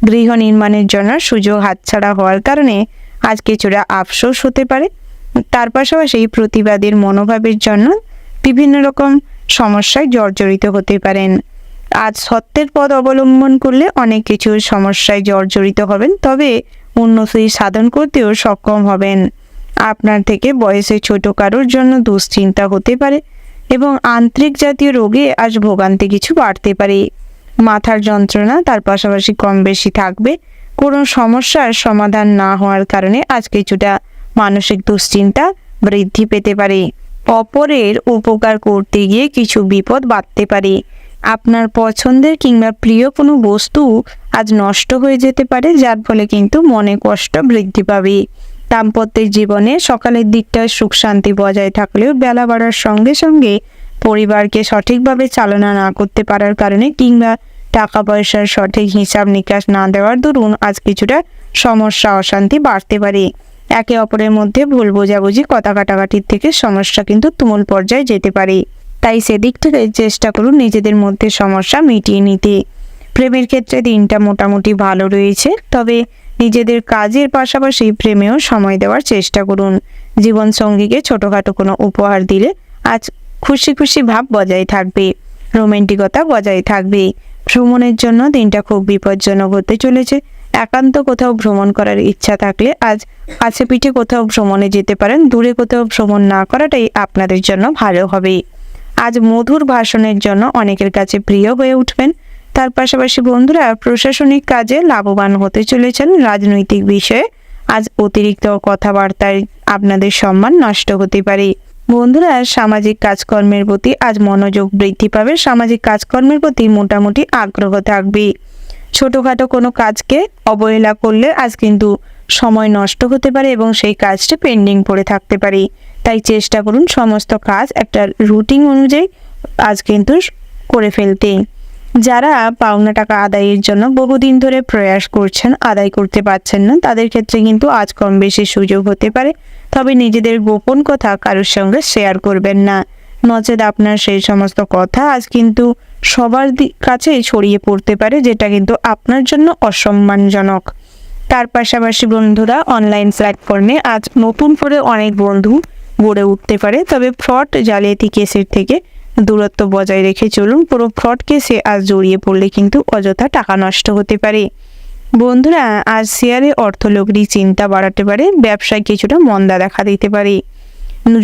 গৃহ নির্মাণের জন্য সুযোগ হাতছাড়া হওয়ার কারণে আজ কিছুটা আফসোস হতে পারে। তার পাশাপাশি প্রতিবাদের মনোভাবের জন্য বিভিন্ন রকম সমস্যায় জর্জরিত হতে পারেন। আজ সত্যের পথ অবলম্বন করলে অনেক কিছু সমস্যায় জর্জরিত হবেন, তবে উন্নতি সাধন করতেও সক্ষম হবেন। আপনার থেকে বয়সে ছোট কারোর জন্য দুশ্চিন্তা হতে পারে এবং আন্ত্রিক জাতীয় রোগে আজ ভোগান্তি কিছু বাড়তে পারে। মাথার যন্ত্রণা তার পাশাপাশি কম বেশি থাকবে। কোনো সমস্যার সমাধান না হওয়ার কারণে আজ কিছুটা মানসিক দুশ্চিন্তা বৃদ্ধি পেতে পারে। অপরের উপকার করতে গিয়ে কিছু বিপদ বাড়তে পারে। আপনার পছন্দের কিংবা প্রিয় কোনো বস্তু আজ নষ্ট হয়ে যেতে পারে, যার ফলে কিন্তু মনে কষ্ট বৃদ্ধি পাবে। দাম্পত্যের জীবনে সকালের দিকটায় সুখ শান্তি বজায় থাকলেও বেলা বাড়ার সঙ্গে সঙ্গে পরিবারকে সঠিকভাবে চালনা না করতে পারার কারণে কিংবা টাকা পয়সার সঠিক হিসাব নিকাশ না দেওয়ার দরুন আজ কিছুটা সমস্যা অশান্তি বাড়তে পারে। একে অপরের মধ্যে ভুল বোঝাবুঝি, কথা কাটাকাটির থেকে সমস্যা কিন্তু তুমুল পর্যায়ে যেতে পারে। তাই সেদিক থেকে চেষ্টা করুন নিজেদের মধ্যে সমস্যা মিটিয়ে নিতে। প্রেমের ক্ষেত্রে দিনটা মোটামুটি ভালো রয়েছে, তবে নিজেদের কাজের পাশাপাশি প্রেমেও সময় দেওয়ার চেষ্টা করুন। জীবনসঙ্গীকে ছোটোখাটো কোনো উপহার দিলে আজ খুশি খুশি ভাব বজায় থাকবে, রোমান্টিকতা বজায় থাকবে। ভ্রমণের জন্য দিনটা খুব বিপজ্জনক হতে চলেছে। একান্ত কোথাও ভ্রমণ করার ইচ্ছা থাকলে আজ কাছে পিঠে কোথাও ভ্রমণে যেতে পারেন। দূরে কোথাও ভ্রমণ না করাটাই আপনাদের জন্য ভালো হবে। আজ মধুর ভাষণের জন্য অনেকের কাছে প্রিয় হয়ে উঠবেন। তার পাশাপাশি বন্ধুরা, প্রশাসনিক কাজে লাভবান হতে চলেছেন। রাজনৈতিক বিষয়ে আজ অতিরিক্ত কথাবার্তায় আপনাদের সম্মান নষ্ট হতে পারে। বন্ধুরা, সামাজিক কাজকর্মের প্রতি আজ মনোযোগ বৃদ্ধি পাবে। সামাজিক কাজকর্মের প্রতি মোটামুটি আগ্রহ থাকবে। ছোটোখাটো কোনো কাজকে অবহেলা করলে আজ কিন্তু সময় নষ্ট হতে পারে এবং সেই কাজটি পেন্ডিং পড়ে থাকতে পারে। তাই চেষ্টা করুন সমস্ত কাজ একটা রুটিন অনুযায়ী আজ কিন্তু করে ফেলতে। যারা পাওনা টাকা আদায়ের জন্য বহুদিন ধরে প্রয়াস করছেন, আদায় করতে পারছেন না, তাদের ক্ষেত্রে কিন্তু আজ কম বেশি সুযোগ হতে পারে। তবে নিজেদের গোপন কথা কারোর সঙ্গে শেয়ার করবেন না, নচেত আপনার সেই সমস্ত কথা আজ কিন্তু সবার কাছে ছড়িয়ে পড়তে পারে, যেটা কিন্তু আপনার জন্য অসম্মানজনক। তার পাশাপাশি বন্ধুরা, অনলাইন প্ল্যাটফর্মে আজ নতুন করে অনেক বন্ধু গড়ে উঠতে পারে, তবে ফ্রড জালিয়াতি কেসের থেকে দূরত্ব বজায় রেখে চলুন। পুরো ফ্রড কেসে আজ জড়িয়ে পড়লে কিন্তু অযথা টাকা নষ্ট হতে পারে। বন্ধুরা, আজ শেয়ারে অর্থলগ্নি চিন্তা বাড়াতে পারে। ব্যবসায় কিছুটা মন্দা দেখা দিতে পারে।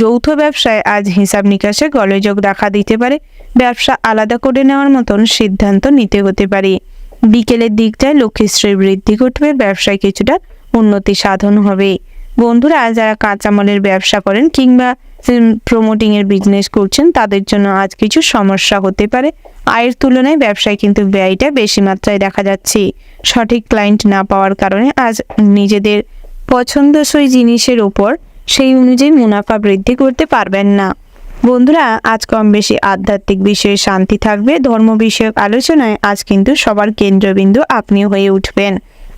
যৌথ ব্যবসায় আজ হিসাব নিকাশে গোলযোগ দেখা দিতে পারে। ব্যবসা আলাদা করে নেওয়ার মতন সিদ্ধান্ত নিতে হতে পারে। বিকেলের দিকটায় লক্ষ্মীশ্রীর বৃদ্ধি ঘটবে। ব্যবসায় কিছুটা উন্নতি সাধন হবে। বন্ধুরা, যারা কাঁচামালের ব্যবসা করেন কিংবা প্রমোটিং এর বিজনেস করছেন তাদের জন্য আজ কিছু সমস্যা হতে পারে। আয়ের তুলনায় ব্যবসায় কিন্তু ব্যয়টা বেশি মাত্রায় দেখা যাচ্ছে। সঠিক ক্লায়েন্ট না পাওয়ার কারণে আজ নিজেদের পছন্দসই জিনিসের উপর সেই অনুযায়ী মুনাফা বৃদ্ধি করতে পারবেন না। বন্ধুরা, আজ কম বেশি আধ্যাত্মিক বিষয়ে শান্তি থাকবে। ধর্ম বিষয়ক আলোচনায় আজ কিন্তু সবার কেন্দ্রবিন্দু আপনি হয়ে উঠবেন।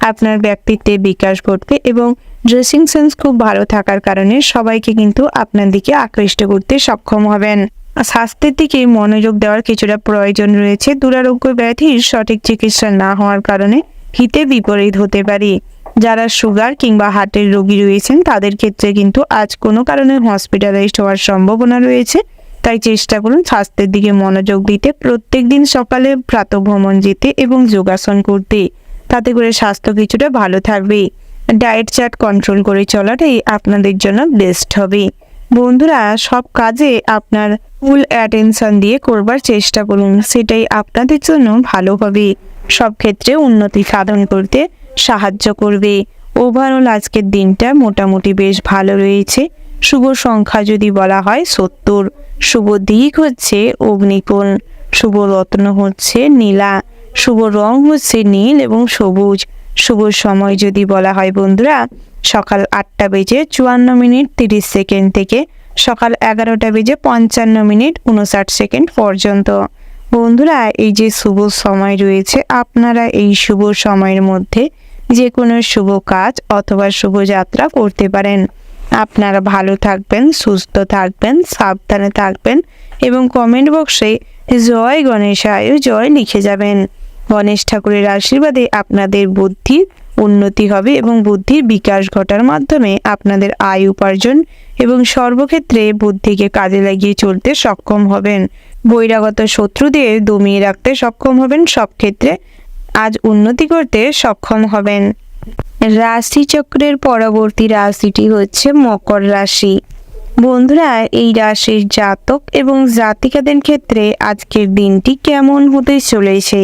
আপনার ব্যক্তিত্বে বিকাশ ঘটবে এবং ড্রেসিং সেন্স খুব ভালো থাকার কারণে সবাইকে কিন্তু আপনার দিকে আকৃষ্ট করতে সক্ষম হবেন। স্বাস্থ্যের দিকে মনোযোগ দেওয়ার কিছুটা প্রয়োজন রয়েছে। দুরারোগ্য ব্যাধির সঠিক চিকিৎসা না হওয়ার কারণে হিতে বিপরীত হতে পারে। যারা সুগার কিংবা হার্টের রোগী রয়েছেন তাদের ক্ষেত্রে কিন্তু আজ কোনো কারণে হসপিটালাইজড হওয়ার সম্ভাবনা রয়েছে। তাই চেষ্টা করুন স্বাস্থ্যের দিকে মনোযোগ দিতে, প্রত্যেক দিন সকালে প্রাতঃভ্রমণ যেতে এবং যোগাসন করতে। তাতে করে স্বাস্থ্য কিছুটা ভালো থাকবে। ডায়েট চার্ট কন্ট্রোল করে চলাটাই আপনাদের জন্য বেস্ট হবে। বন্ধুরা, সব কাজে আপনার ফুল অ্যাটেনশন দিয়ে করবার চেষ্টা করুন, সেটাই আপনাদের জন্য ভালো হবে। সব ক্ষেত্রে উন্নতি সাধন করতে সাহায্য করবে। ওভারঅল আজকের দিনটা মোটামুটি বেশ ভালো রয়েছে। শুভ সংখ্যা যদি বলা হয় 70, শুভ দিক হচ্ছে অগ্নিকোণ, শুভ রত্ন হচ্ছে নীলা, শুভ রং হচ্ছে নীল এবং সবুজ। শুভ সময় যদি বলা হয় বন্ধুরা, সকাল 8:54:30 থেকে সকাল 11:55:59 পর্যন্ত। বন্ধুরা, এই যে শুভ সময় রয়েছে, আপনারা এই শুভ সময়ের মধ্যে যে কোনো শুভ কাজ অথবা শুভযাত্রা করতে পারেন। আপনারা ভালো থাকবেন, সুস্থ থাকবেন, সাবধানে থাকবেন এবং কমেন্ট বক্সে জয় গণেশায় জয় লিখে যাবেন। গণেশ ঠাকুরের আশীর্বাদে আপনাদের বুদ্ধির উন্নতি হবে এবং বুদ্ধির বিকাশ ঘটার মাধ্যমে আপনাদের আয় উপার্জন এবং সর্বক্ষেত্রে বুদ্ধিকে কাজে লাগিয়ে চলতে সক্ষম হবেন। বহিরাগত শত্রুদের দমিয়ে রাখতে সক্ষম হবেন। সব ক্ষেত্রে আজ উন্নতি করতে সক্ষম হবেন। রাশিচক্রের পরবর্তী রাশিটি হচ্ছে মকর রাশি। বন্ধুরা, এই রাশির জাতক এবং জাতিকাদের ক্ষেত্রে আজকের দিনটি কেমন হতে চলেছে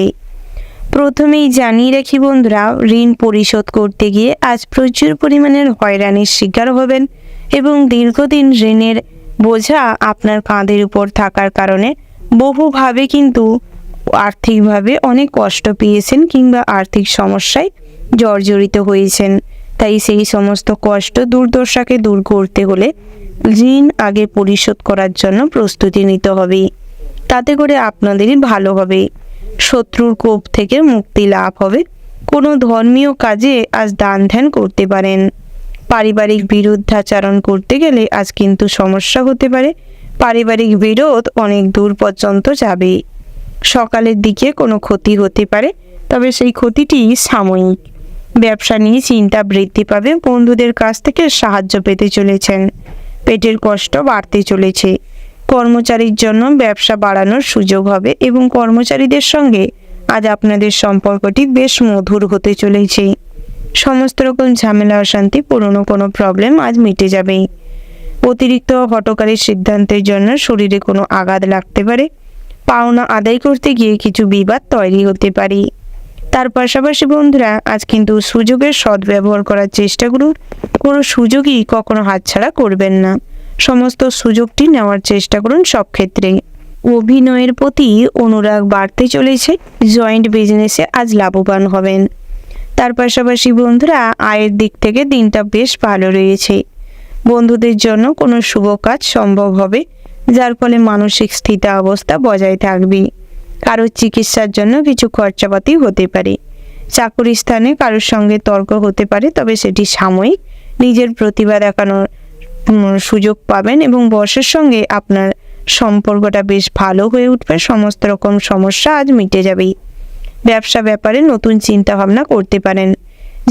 প্রথমেই জানিয়ে রাখি বন্ধুরা, ঋণ পরিশোধ করতে গিয়ে আজ প্রচুর পরিমাণের হয়রানির শিকার হবেন এবং দীর্ঘদিন ঋণের বোঝা আপনার কাঁধের উপর থাকার কারণে বহুভাবে কিন্তু আর্থিকভাবে অনেক কষ্ট পেয়েছেন কিংবা আর্থিক সমস্যায় জর্জরিত হয়েছেন। তাই সেই সমস্ত কষ্ট দুর্দশাকে দূর করতে হলে ঋণ আগে পরিশোধ করার জন্য প্রস্তুতি নিতে হবে। তাতে করে আপনাদেরই ভালো হবে। শত্রুর কোপ থেকে মুক্তি লাভ হবে। কোনো ধর্মীয় কাজে আজ দান ধ্যান করতে পারেন। পারিবারিক বিরুদ্ধাচরণ করতে গেলে আজ কিন্তু সমস্যা হতে পারে। পারিবারিক বিরোধ অনেক দূর পর্যন্ত যাবে। সকালের দিকে কোনো ক্ষতি হতে পারে, তবে সেই ক্ষতিটি সাময়িক। ব্যবসা নিয়ে চিন্তা বৃদ্ধি পাবে। বন্ধুদের কাছ থেকে সাহায্য পেতে চলেছেন। পেটের কষ্ট বাড়তে চলেছে। কর্মচারীর জন্য ব্যবসা বাড়ানোর সুযোগ হবে এবং কর্মচারীদের সঙ্গে আজ আপনাদের সম্পর্কটি বেশ মধুর হতে চলেছে। সমস্ত রকম ঝামেলা অশান্তি, পুরনো কোনো প্রবলেম আজ মিটে যাবে। অতিরিক্ত হঠকারী সিদ্ধান্তের জন্য শরীরে কোনো আঘাত লাগতে পারে। পাওনা আদায় করতে গিয়ে কিছু বিবাদ তৈরি হতে পারে। তার পাশাপাশি বন্ধুরা, আজ কিন্তু সুযোগের সদ্ব্যবহার করার চেষ্টা করুন। কোনো সুযোগই কখনো হাতছাড়া করবেন না। সমস্ত সুযোগটি নেওয়ার চেষ্টা করুন সব ক্ষেত্রে। অভিনয়ের প্রতি অনুরাগ বাড়তে চলেছে। জয়েন্ট বিজনেসে আজ লাভবান হবেন। তার পাশাপাশি বন্ধুরা, আয়ের দিক থেকে দিনটা বেশ ভালো রয়েছে। বন্ধুদের জন্য কোনো শুভ কাজ সম্ভব হবে, যার ফলে মানসিক স্থিতাবস্থা বজায় থাকবে। কারোর চিকিৎসার জন্য কিছু খরচাপাতি হতে পারে। চাকরি স্থানে কারোর সঙ্গে তর্ক হতে পারে, তবে সেটি সাময়িক। নিজের প্রতিভা দেখানোর সুযোগ পাবেন এবং বসের সঙ্গে আপনার সম্পর্কটা বেশ ভালো হয়ে উঠবে। সমস্ত রকম সমস্যা আজ মিটে যাবে। ব্যবসা ব্যাপারে নতুন চিন্তা ভাবনা করতে পারেন।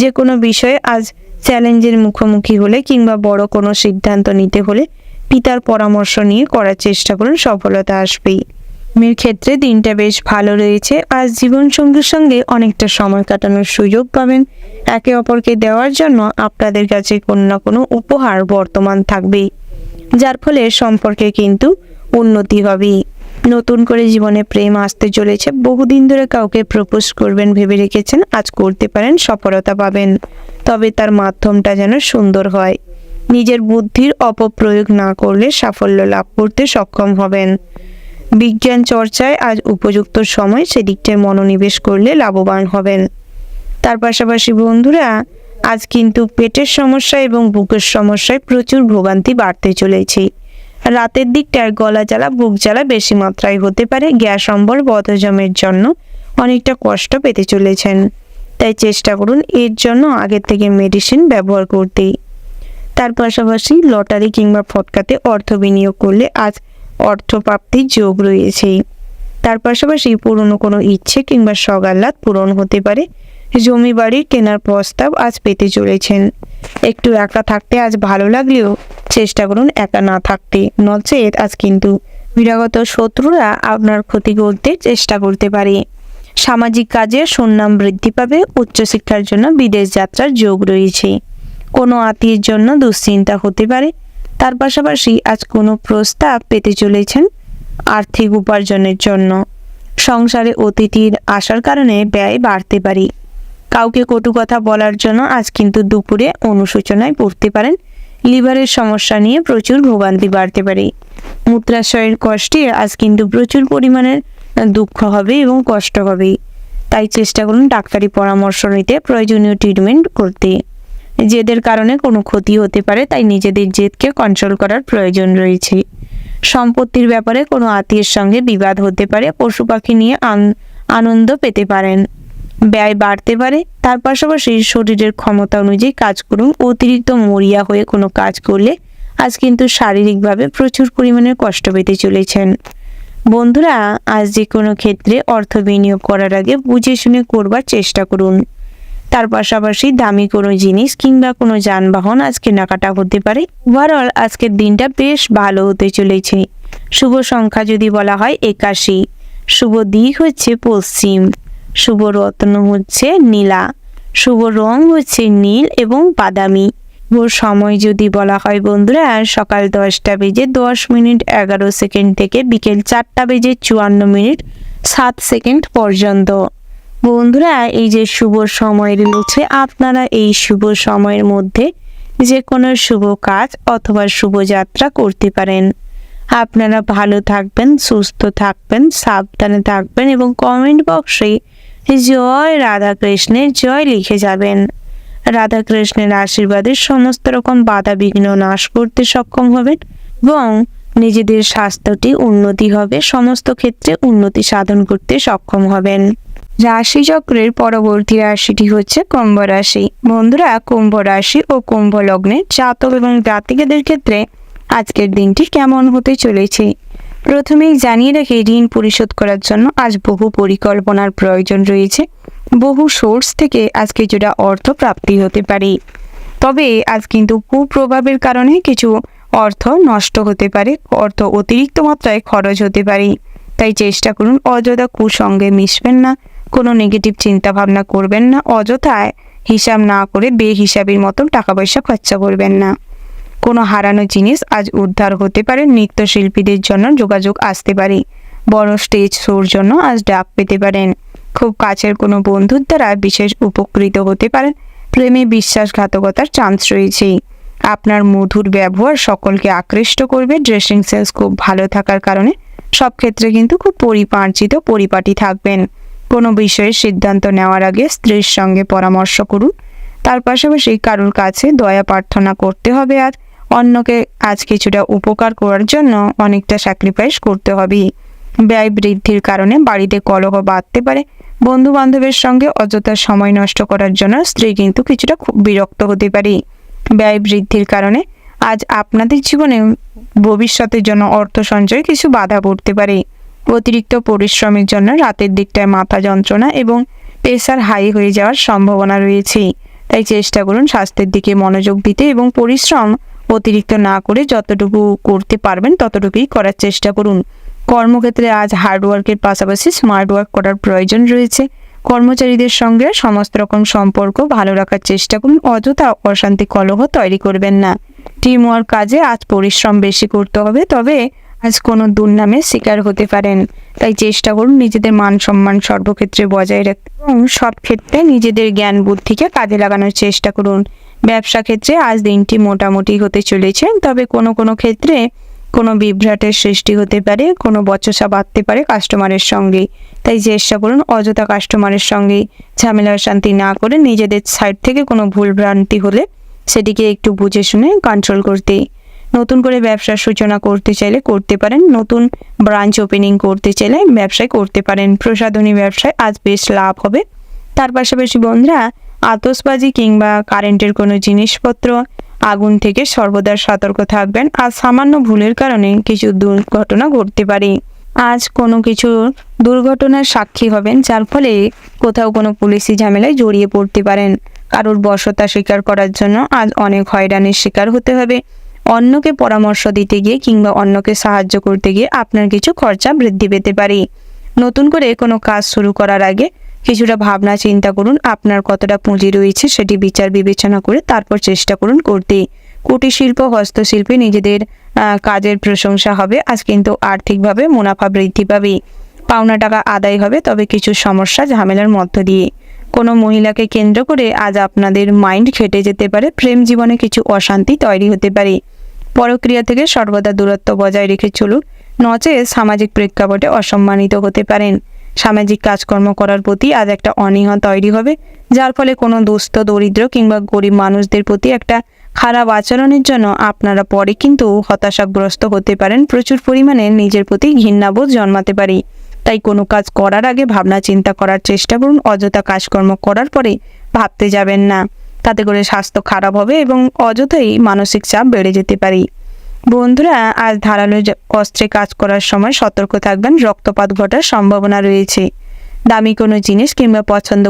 যে কোনো বিষয়ে আজ চ্যালেঞ্জের মুখোমুখি হলে কিংবা বড় কোনো সিদ্ধান্ত নিতে হলে পিতার পরামর্শ নিয়ে করার চেষ্টা করুন, সফলতা আসবেই। মেয়ের ক্ষেত্রে দিনটা বেশ ভালো রয়েছে। আজ জীবনসঙ্গীর সঙ্গে অনেকটা সময় কাটানোর সুযোগ পাবেন। একে অপরকে দেওয়ার জন্য আপনাদের কাছে কোনো না কোনো উপহার বর্তমান থাকবে, যার ফলে সম্পর্কে কিন্তু উন্নতি হবে। নতুন করে জীবনে প্রেম আসতে চলেছে। বহুদিন ধরে কাউকে প্রপোজ করবেন ভেবে রেখেছেন, আজ করতে পারেন, সফলতা পাবেন। তবে তার মাধ্যমটা যেন সুন্দর হয়। নিজের বুদ্ধির অপপ্রয়োগ না করলে সাফল্য লাভ করতে সক্ষম হবেন। বিজ্ঞান চর্চায় আজ উপযুক্ত সময় সেদিকটায় মনোনিবেশ করলে লাভবান হবেন। তার পাশাপাশি বন্ধুরা, আজ কিন্তু পেটের সমস্যা এবং বুকের সমস্যায় প্রচুর ভোগান্তি বাড়তে চলেছে। রাতের দিকটায় গলা জ্বালা, বুক জ্বালা বেশি মাত্রায় হতে পারে। গ্যাস অম্বল, বদহজমের জন্য অনেকটা কষ্ট পেতে চলেছেন। তাই চেষ্টা করুন এর জন্য আগের থেকে মেডিসিন ব্যবহার করতে। তার পাশাপাশি লটারি কিংবা ফটকাতে অর্থ বিনিয়োগ করলে আজ অর্থপ্রাপ্তির যোগ রয়েছে। তার পাশাপাশি পুরনো কোনো ইচ্ছে কিংবা সগাল্লাদ পূরণ হতে পারে। জমি বাড়ি কেনার প্রস্তাব আজ পেতে চলেছেন। একটু একা থাকতে আজ ভালো লাগলেও চেষ্টা করুন একা না থাকতে, নচেত আজ কিন্তু বহিরাগত শত্রুরা আপনার ক্ষতি করতে চেষ্টা করতে পারে। সামাজিক কাজে সুনাম বৃদ্ধি পাবে। উচ্চশিক্ষার জন্য বিদেশ যাত্রার যোগ রয়েছে। কোনো আত্মীয়ের জন্য দুশ্চিন্তা হতে পারে। তার পাশাপাশি আজ কোনো প্রস্তাব পেতে চলেছেন আর্থিক উপার্জনের জন্য। সংসারে অতিথির আসার কারণে ব্যয় বাড়তে পারে। কাউকে কটু কথা বলার জন্য আজ কিন্তু দুপুরে অনুশোচনায় পড়তে পারেন। লিভারের সমস্যা নিয়ে প্রচুর ভোগান্তি বাড়তে পারে। মূত্রাশয়ের কষ্টে আজ কিন্তু প্রচুর পরিমাণের দুঃখ হবে এবং কষ্ট হবে। তাই চেষ্টা করুন ডাক্তারি পরামর্শ নিতে, প্রয়োজনীয় ট্রিটমেন্ট করতে। জেদের কারণে কোনো ক্ষতি হতে পারে, তাই নিজেদের জেদকে কন্ট্রোল করার প্রয়োজন রয়েছে। সম্পত্তির ব্যাপারে কোনো আত্মীয়ের সঙ্গে বিবাদ হতে পারে। পশু পাখি নিয়ে আনন্দ পেতে পারেন। ব্যয় বাড়তে পারে। তার পাশাপাশি শরীরের ক্ষমতা অনুযায়ী কাজ করুন। অতিরিক্ত মরিয়া হয়ে কোনো কাজ করলে আজ কিন্তু শারীরিকভাবে প্রচুর পরিমাণে কষ্ট পেতে চলেছেন। বন্ধুরা, আজ যে কোনো ক্ষেত্রে অর্থ বিনিয়োগ করার আগে বুঝে শুনে করবার চেষ্টা করুন। তার পাশাপাশি দামি কোনো জিনিস কিংবা কোনো যানবাহন আজ কেনাকাটা হতে পারে। ওভারঅল আজকের দিনটা বেশ ভালো হতে চলেছে। শুভ সংখ্যা যদি বলা হয় 81। শুভ দিক হচ্ছে পশ্চিম। শুভ রত্ন হচ্ছে নীলা। শুভ রং হচ্ছে নীল এবং বাদামি। শুভ সময় যদি বলা হয় বন্ধুরা, সকাল 10টা বেজে 10 মিনিট 11 সেকেন্ড থেকে বিকেল 4টা বেজে 54 মিনিট 7 সেকেন্ড পর্যন্ত। বন্ধুরা, এই যে শুভ সময় রয়েছে, আপনারা এই শুভ সময়ের মধ্যে যে কোনো শুভ কাজ অথবা শুভযাত্রা করতে পারেন। আপনারা ভালো থাকবেন, সুস্থ থাকবেন, সাবধানে থাকবেন এবং কমেন্ট বক্সে জয় রাধাকৃষ্ণের জয় লিখে যাবেন। রাধাকৃষ্ণের আশীর্বাদে সমস্ত রকম বাধা বিঘ্ন নাশ করতে সক্ষম হবেন এবং নিজেদের স্বাস্থ্যটি উন্নতি হবে। সমস্ত ক্ষেত্রে উন্নতি সাধন করতে সক্ষম হবেন। রাশিচক্রের পরবর্তী রাশিটি হচ্ছে কুম্ভ রাশি। বন্ধুরা, কুম্ভ রাশি ও কুম্ভ লগ্নের জাতক এবং জাতিকাদের ক্ষেত্রে আজকের দিনটি কেমন হতে চলেছে প্রথমেই জানিয়ে রাখি, ঋণ পরিশোধ করার জন্য আজ বহু পরিকল্পনার প্রয়োজন রয়েছে। বহু সোর্স থেকে আজ কিছুটা অর্থ প্রাপ্তি হতে পারে। তবে আজ কিন্তু কুপ্রভাবের কারণে কিছু অর্থ নষ্ট হতে পারে। অর্থ অতিরিক্ত মাত্রায় খরচ হতে পারে। তাই চেষ্টা করুন অযথা কুসঙ্গে মিশবেন না, কোনো নেগেটিভ চিন্তা ভাবনা করবেন না, অযথায় হিসাব না করে বেহিসাবের মতন টাকা পয়সা খরচা করবেন না। কোনো হারানো জিনিস আজ উদ্ধার হতে পারে। নৃত্যশিল্পীদের জন্য যোগাযোগ আসতে পারে। বড় স্টেজ শোর জন্য আজ ডাক পেতে পারেন। খুব কাছের কোনো বন্ধুর দ্বারা বিশেষ উপকৃত হতে পারেন। প্রেমে বিশ্বাসঘাতকতার চান্স রয়েছে। আপনার মধুর ব্যবহার সকলকে আকৃষ্ট করবে। ড্রেসিং সেন্স খুব ভালো থাকার কারণে সব ক্ষেত্রে কিন্তু খুব পরিপাটি থাকবেন। কোনো বিষয়ে সিদ্ধান্ত নেওয়ার আগে স্ত্রীর সঙ্গে পরামর্শ করুন। তার পাশাপাশি কারোর কাছে দয়া প্রার্থনা করতে হবে। আর অন্যকে আজ কিছুটা উপকার করার জন্য অনেকটা স্যাক্রিফাইস করতে হবে। ব্যয় বৃদ্ধির কারণে বাড়িতে কলহ বাড়তে পারে। বন্ধু বান্ধবের সঙ্গে অযথা সময় নষ্ট করার জন্য স্ত্রী কিন্তু কিছুটা খুব বিরক্ত হতে পারে। ব্যয় বৃদ্ধির কারণে আজ আপনাদের জীবনে ভবিষ্যতের জন্য অর্থ সঞ্চয়ে কিছু বাধা পড়তে পারে। অতিরিক্ত পরিশ্রমের জন্য রাতের দিকটায় মাথা যন্ত্রণা এবং প্রেসার হাই হয়ে যাওয়ার সম্ভাবনা রয়েছে। তাই চেষ্টা করুন স্বাস্থ্যের দিকে মনোযোগ দিতে এবং পরিশ্রম অতিরিক্ত না করে যতটুকু করতে পারবেন ততটুকুই করার চেষ্টা করুন। কর্মক্ষেত্রে আজ হার্ডওয়ার্কের পাশাপাশি স্মার্ট ওয়ার্ক করার প্রয়োজন রয়েছে। কর্মচারীদের সঙ্গে সমস্ত রকম সম্পর্ক ভালো রাখার চেষ্টা করুন। অযথা অশান্তি কলহ তৈরি করবেন না। টিম ওয়ার্ক কাজে আজ পরিশ্রম বেশি করতে হবে, তবে আজ কোনো দুর্নামের শিকার হতে পারেন। তাই চেষ্টা করুন নিজেদের মান সম্মান সর্বক্ষেত্রে বজায় রাখতে এবং সব ক্ষেত্রে নিজেদের জ্ঞান বুদ্ধিকে কাজে লাগানোর চেষ্টা করুন। ব্যবসা ক্ষেত্রে আজ দিনটি মোটামুটি হতে চলেছে, তবে কোনো কোনো ক্ষেত্রে কোনো বিভ্রাটের সৃষ্টি হতে পারে, কোনো বচসা বাঁধতে পারে কাস্টমারের সঙ্গে। তাই চেষ্টা করুন অযথা কাস্টমারের সঙ্গে ঝামেলা অশান্তি না করে নিজেদের সাইড থেকে কোনো ভুল ভ্রান্তি হলে সেটিকে একটু বুঝে শুনে কন্ট্রোল করতে। নতুন করে ব্যবসার সূচনা করতে চাইলে করতে পারেন, নতুন ব্রাঞ্চ ওপেনিং করতে চাইলে ব্যবসায় করতে পারেন। প্রসাধনী ব্যবসায় আজ বেশ লাভ হবে। তার পাশাপাশি বন্ধুরা, আতশবাজি কিংবা কারেন্টের কোনো জিনিসপত্র আগুন থেকে সর্বদা সতর্ক থাকবেন। আজ সামান্য ভুলের কারণে কিছু দুর্ঘটনা ঘটতে পারে। আজ কোনো কিছু দুর্ঘটনার সাক্ষী হবেন, যার ফলে কোথাও কোনো পুলিশি ঝামেলায় জড়িয়ে পড়তে পারেন। কারোর বশতা স্বীকার করার জন্য আজ অনেক হয়রানির শিকার হতে হবে। অন্যকে পরামর্শ দিতে গিয়ে কিংবা অন্যকে সাহায্য করতে গিয়ে আপনার কিছু খরচা বৃদ্ধি পেতে পারে। নতুন করে কোনো কাজ শুরু করার আগে কিছুটা ভাবনা চিন্তা করুন, আপনার কতটা পুঁজি রয়েছে সেটি বিচার বিবেচনা করে তারপর চেষ্টা করুন করতে। কুটির শিল্প, হস্তশিল্পে নিজেদের কাজের প্রশংসা হবে। আজ কিন্তু আর্থিকভাবে মুনাফা বৃদ্ধি পাবে। পাওনা টাকা আদায় হবে, তবে কিছু সমস্যা ঝামেলার মধ্য দিয়ে। কোনো মহিলাকে কেন্দ্র করে আজ আপনাদের মাইন্ড খেটে যেতে পারে। প্রেম জীবনে কিছু অশান্তি তৈরি হতে পারে। পরক্রিয়া থেকে সর্বদা দূরত্ব বজায় রেখে চলুন, নচেত সামাজিক প্রেক্ষাপটে অসম্মানিত হতে পারেন। সামাজিক কাজকর্ম করার প্রতি আজ একটা অনীহা তৈরি হবে, যার ফলে কোনো দুস্থ, দরিদ্র কিংবা গরিব মানুষদের প্রতি একটা খারাপ আচরণের জন্য আপনারা পরে কিন্তু হতাশাগ্রস্ত হতে পারেন। প্রচুর পরিমাণে নিজের প্রতি ঘৃণাবোধ জন্মাতে পারে। তাই কোনো কাজ করার আগে ভাবনা চিন্তা করার চেষ্টা করুন। অযথা কাজকর্ম করার পরে ভাবতে যাবেন না, তাতে করে স্বাস্থ্য খারাপ হবে এবং অযথাই মানসিক চাপ বেড়ে যেতে পারে। বন্ধুরা, আজ ধারালো অস্ত্রে কাজ করার সময় সতর্ক থাকবেন, রক্তপাত ঘটার সম্ভাবনা রয়েছে। দামি কোনো জিনিস কিংবা পছন্দ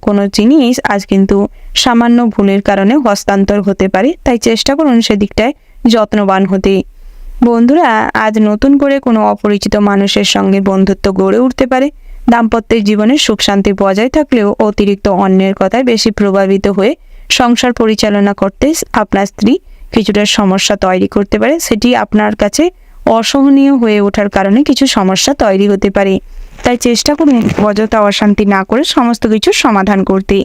কোনো জিনিস আজ কিন্তু সামান্য ভুলের কারণে হস্তান্তর হতে পারে, তাই চেষ্টা করুন সেদিকটায় যত্নবান হতে। বন্ধুরা, আজ নতুন করে কোনো অপরিচিত মানুষের সঙ্গে বন্ধুত্ব গড়ে উঠতে পারে। দাম্পত্যের জীবনে সুখ শান্তি বজায় থাকলেও অতিরিক্ত অন্যের কথায় বেশি প্রভাবিত হয়ে সংসার পরিচালনা করতে আপনার স্ত্রী কিছুটা সমস্যা তৈরি করতে পারে। সেটি আপনার কাছে অসহনীয় হয়ে ওঠার কারণে কিছু সমস্যা তৈরি হতে পারে। তাই চেষ্টা করুন অযথা অশান্তি না করে সমস্ত কিছু সমাধান করতে।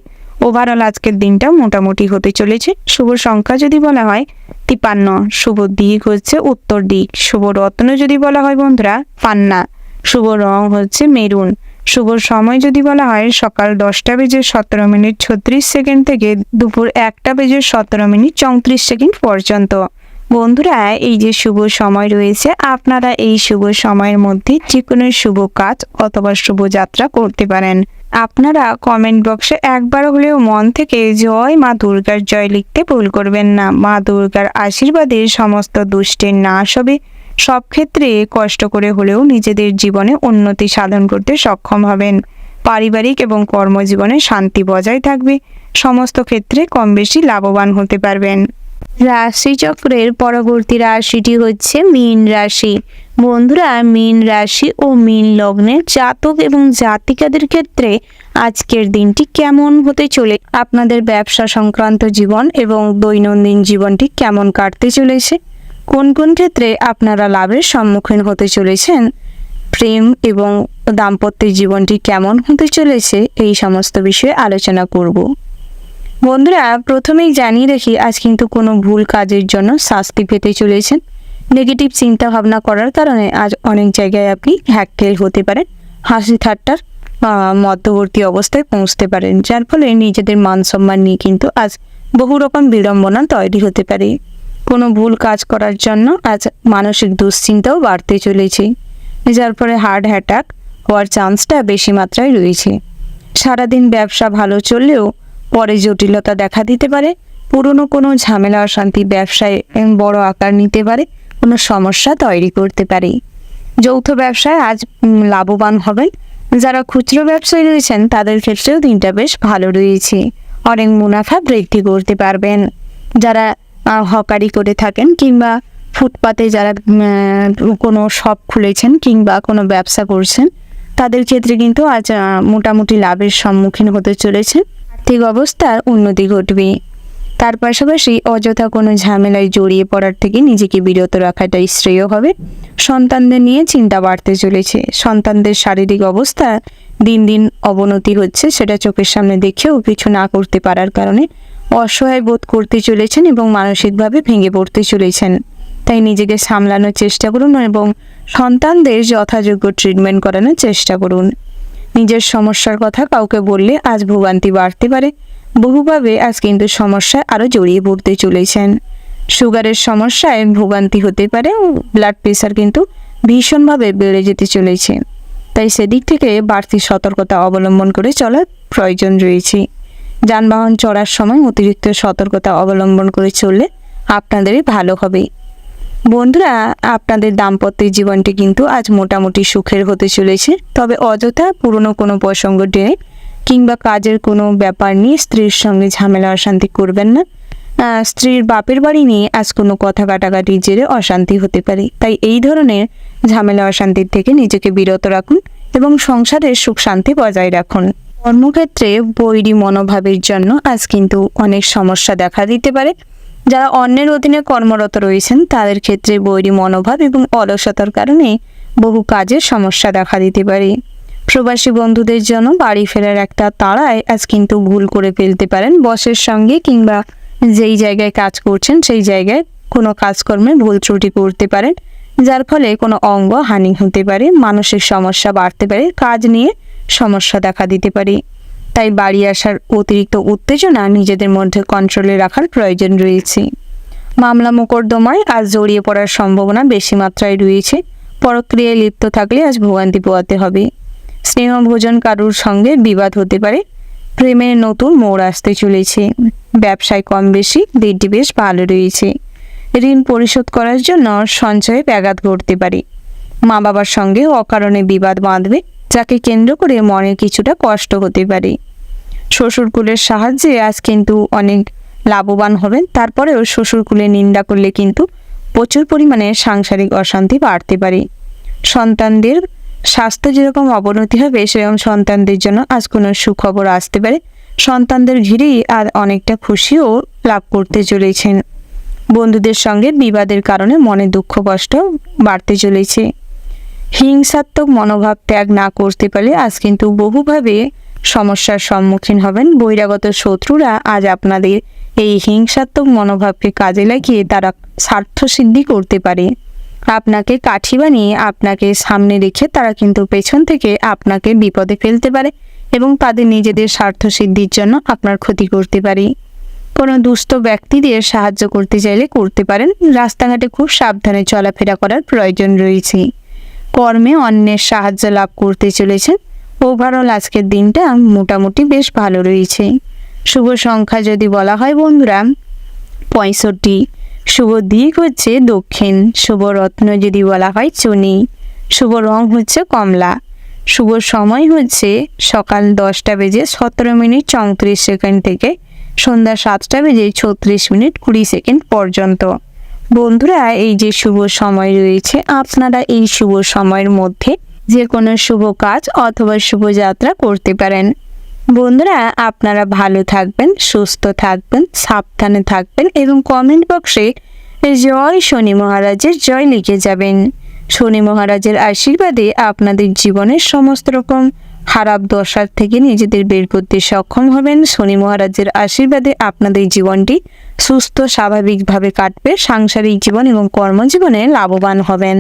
ওভারঅল আজকের দিনটা মোটামুটি হতে চলেছে। শুভ সংখ্যা যদি বলা হয় 53, শুভ দিক হচ্ছে উত্তর দিক, শুভ রত্ন যদি বলা হয় বন্ধুরা পান্না, শুভ রং হচ্ছে মেরুন, শুভ সময় যদি বলা হয় সকাল 10:17:36 থেকে দুপুর 1:17:34 পর্যন্ত। বন্ধুরা, এই যে শুভ সময় রয়েছে, আপনারা এই শুভ সময়ের মধ্যে যে কোনো শুভ কাজ অথবা শুভ যাত্রা করতে পারেন। আপনারা কমেন্ট বক্সে একবার হলেও মন থেকে জয় মা দুর্গার জয় লিখতে ভুল করবেন না। মা দুর্গার আশীর্বাদে সমস্ত দুষ্টের নাশ হবে। সব ক্ষেত্রে কষ্ট করে হলেও নিজেদের জীবনে উন্নতি সাধন করতে সক্ষম হবেন। পারিবারিক এবং কর্মজীবনে শান্তি বজায় থাকবে। সমস্ত ক্ষেত্রে কম বেশি লাভবান হতে পারবেন। রাশিচক্রের পরবর্তী রাশিটি হচ্ছে মীন রাশি। বন্ধুরা, মীন রাশি ও মীন লগ্নের জাতক এবং জাতিকাদের ক্ষেত্রে আজকের দিনটি কেমন হতে চলে, আপনাদের ব্যবসা সংক্রান্ত জীবন এবং দৈনন্দিন জীবনটি কেমন কাটতে চলেছে, কোন কোন ক্ষেত্রে আপনারা লাভের সম্মুখীন হতে চলেছেন, প্রেম এবং দাম্পত্য জীবনটি কেমন হতে চলেছে, এই সমস্ত বিষয়ে আলোচনা করব। বন্ধুরা, প্রথমেই জানিয়ে রাখি, আজ কিন্তু কোনো ভুল কাজের জন্য শাস্তি পেতে চলেছেন। নেগেটিভ চিন্তা ভাবনা করার কারণে আজ অনেক জায়গায় আপনি হ্যাককেল হতে পারেন, হাসি ঠাট্টার মধ্যবর্তী অবস্থায় পৌঁছতে পারেন, যার ফলে নিজেদের মান সম্মান নিয়ে কিন্তু আজ বহু রকম বিড়ম্বনা তৈরি হতে পারে। কোনো ভুল কাজ করার জন্য আজ মানসিক দুশ্চিন্তাও বাড়তে চলেছে, যার ফলে হার্ট অ্যাটাক হওয়ার চান্সটা বেশি মাত্রায় রয়েছে। সারাদিন ব্যবসা ভালো চললেও পরে জটিলতা দেখা দিতে পারে। পুরনো কোনো ঝামেলা অশান্তি ব্যবসায় বড় আকার নিতে পারে, কোনো সমস্যা তৈরি করতে পারে। যৌথ ব্যবসায় আজ লাভবান হবেন। যারা খুচরো ব্যবসায়ী রয়েছেন তাদের ক্ষেত্রেও দিনটা বেশ ভালো রয়েছে, অনেক মুনাফা বৃদ্ধি করতে পারবেন। যারা হকারি করে থাকেন কিংবা ফুটপাতে যারা কোনো শপ খুলেছেন কিংবা কোনো ব্যবসা করছেন, তাদের ক্ষেত্রে কিন্তু আজ মোটামুটি লাভের সম্মুখীন হতে চলেছে। আর্থিক অবস্থার উন্নতি ঘটবে। তার পাশাপাশি অযথা কোনো ঝামেলায় জড়িয়ে পড়ার থেকে নিজেকে বিরত রাখাটাই শ্রেয় হবে। সন্তানদের নিয়ে চিন্তা বাড়তে চলেছে। সন্তানদের শারীরিক অবস্থা দিন দিন অবনতি হচ্ছে, সেটা চোখের সামনে দেখেও কিছু না করতে পারার কারণে অসহায় বোধ করতে চলেছেন এবং মানসিকভাবে ভেঙে পড়তে চলেছেন। তাই নিজেকে সামলানোর চেষ্টা করুন এবং সন্তানদের যথাযোগ্য ট্রিটমেন্ট করানোর চেষ্টা করুন। নিজের সমস্যার কথা কাউকে বললে আজ ভোগান্তি বাড়তে পারে। বহুভাবে আজ কিন্তু সমস্যায় আরও জড়িয়ে পড়তে চলেছেন। সুগারের সমস্যায় ভোগান্তি হতে পারে, ব্লাড প্রেশার কিন্তু ভীষণভাবে বেড়ে যেতে চলেছে। তাই সেদিক থেকে বাড়তি সতর্কতা অবলম্বন করে চলার প্রয়োজন রয়েছে। যানবাহন চড়ার সময় অতিরিক্ত সতর্কতা অবলম্বন করে চললে আপনাদেরই ভালো হবে। বন্ধুরা, আপনাদের দাম্পত্য জীবনটি কিন্তু আজ মোটামুটি সুখের হতে চলেছে। তবে অযথা পুরনো কোনো প্রসঙ্গ টেনে কিংবা কাজের কোনো ব্যাপার নিয়ে স্ত্রীর সঙ্গে ঝামেলা অশান্তি করবেন না। স্ত্রীর বাপের বাড়ি নিয়ে আজ কোনো কথা কাটাকাটির জেরে অশান্তি হতে পারে। তাই এই ধরনের ঝামেলা অশান্তির থেকে নিজেকে বিরত রাখুন এবং সংসারের সুখ শান্তি বজায় রাখুন। কর্মক্ষেত্রে বৈরী মনোভাবের জন্য আজ কিন্তু অনেক সমস্যা দেখা দিতে পারে। যারা অন্যের অধীনে কর্মরত রয়েছেন তাদের ক্ষেত্রে বৈরী মনোভাব এবং অলসতার কারণে বহু কাজের সমস্যা দেখা দিতে পারে। প্রবাসী বন্ধুদের জন্য বাড়ি ফেরার একটা তাড়ায় আজ কিন্তু ভুল করে ফেলতে পারেন বসের সঙ্গে, কিংবা যেই জায়গায় কাজ করছেন সেই জায়গায় কোনো কাজকর্মে ভুল ত্রুটি করতে পারেন, যার ফলে কোনো অঙ্গ হানি হতে পারে, মানসিক সমস্যা বাড়তে পারে, কাজ নিয়ে সমস্যা দেখা দিতে পারে। তাই বাড়ি আসার অতিরিক্ত উত্তেজনা নিজেদের মধ্যে কন্ট্রোলে রাখার প্রয়োজন রয়েছে। মামলা মোকদ্দমায় আজ জড়িয়ে পড়ার সম্ভাবনা বেশি মাত্রায় রয়েছে। পরক্রিয়ায় লিপ্ত থাকলে আজ ভোগান্তি পোহাতে হবে। স্নেহ ভোজন কারুর সঙ্গে বিবাদ হতে পারে। প্রেমের নতুন মোড় আসতে চলেছে। ব্যবসায় কম বেশি দিকটি বেশ ভালো রয়েছে। ঋণ পরিশোধ করার জন্য সঞ্চয়ে ব্যাঘাত ঘটতে পারে। মা বাবার সঙ্গে অকারণে বিবাদ বাঁধবে, যাকে কেন্দ্র করে মনে কিছুটা কষ্ট হতে পারে। শ্বশুরকুলের সাহায্যে আজ কিন্তু অনেক লাভবান হবেন। তারপরেও শ্বশুরকুলে নিন্দা করলে কিন্তু প্রচুর পরিমাণে সাংসারিক অশান্তি বাড়তে পারে। সন্তানদের স্বাস্থ্য যেরকম অবনতি হবে, সেরকম সন্তানদের জন্য আজ কোনো সুখবর আসতে পারে। সন্তানদের ঘিরেই আর অনেকটা খুশিও লাভ করতে চলেছেন। বন্ধুদের সঙ্গে বিবাদের কারণে মনে দুঃখ কষ্ট বাড়তে চলেছে। হিংসাত্মক মনোভাব ত্যাগ না করতে পারলে আজ কিন্তু বহুভাবে সমস্যার সম্মুখীন হবেন। বহিরাগত শত্রুরা আজ আপনাদের এই হিংসাত্মক মনোভাবকে কাজে লাগিয়ে তারা স্বার্থসিদ্ধি করতে পারে। আপনাকে কাঠি বানিয়ে আপনাকে সামনে রেখে তারা কিন্তু পেছন থেকে আপনাকে বিপদে ফেলতে পারে এবং তাদের নিজেদের স্বার্থসিদ্ধির জন্য আপনার ক্ষতি করতে পারে। কোনো দুস্থ ব্যক্তিদের সাহায্য করতে চাইলে করতে পারেন। রাস্তাঘাটে খুব সাবধানে চলাফেরা করার প্রয়োজন রয়েছে। কর্মে অন্যের সাহায্য লাভ করতে চলেছেন। ওভারঅল আজকের দিনটা মোটামুটি বেশ ভালো রয়েছে। শুভ সংখ্যা যদি বলা হয় বন্ধুরা 65। শুভ দিক হচ্ছে দক্ষিণ। শুভ রত্ন যদি বলা হয় চুনি। শুভ রং হচ্ছে কমলা। শুভ সময় হচ্ছে সকাল 10:17:34 থেকে সন্ধ্যা 7:36:20 পর্যন্ত। বন্ধুরা, এই যে শুভ সময় রয়েছে, আপনারা এই শুভ সময়ের মধ্যে যে কোনো শুভ কাজ অথবা শুভযাত্রা করতে পারেন। বন্ধুরা, আপনারা ভালো থাকবেন, সুস্থ থাকবেন, সাবধানে থাকবেন এবং কমেন্ট বক্সে জয় শনি মহারাজের জয় লিখে যাবেন। শনি মহারাজের আশীর্বাদে আপনাদের জীবনের সমস্ত রকম খারাপ দশার থেকে নিজেদের বের করতে সক্ষম হবেন। শনি মহারাজের আশীর্বাদে আপনাদের জীবনটি সুস্থ স্বাভাবিকভাবে কাটবে। সাংসারিক জীবন এবং কর্মজীবনে লাভবান হবেন।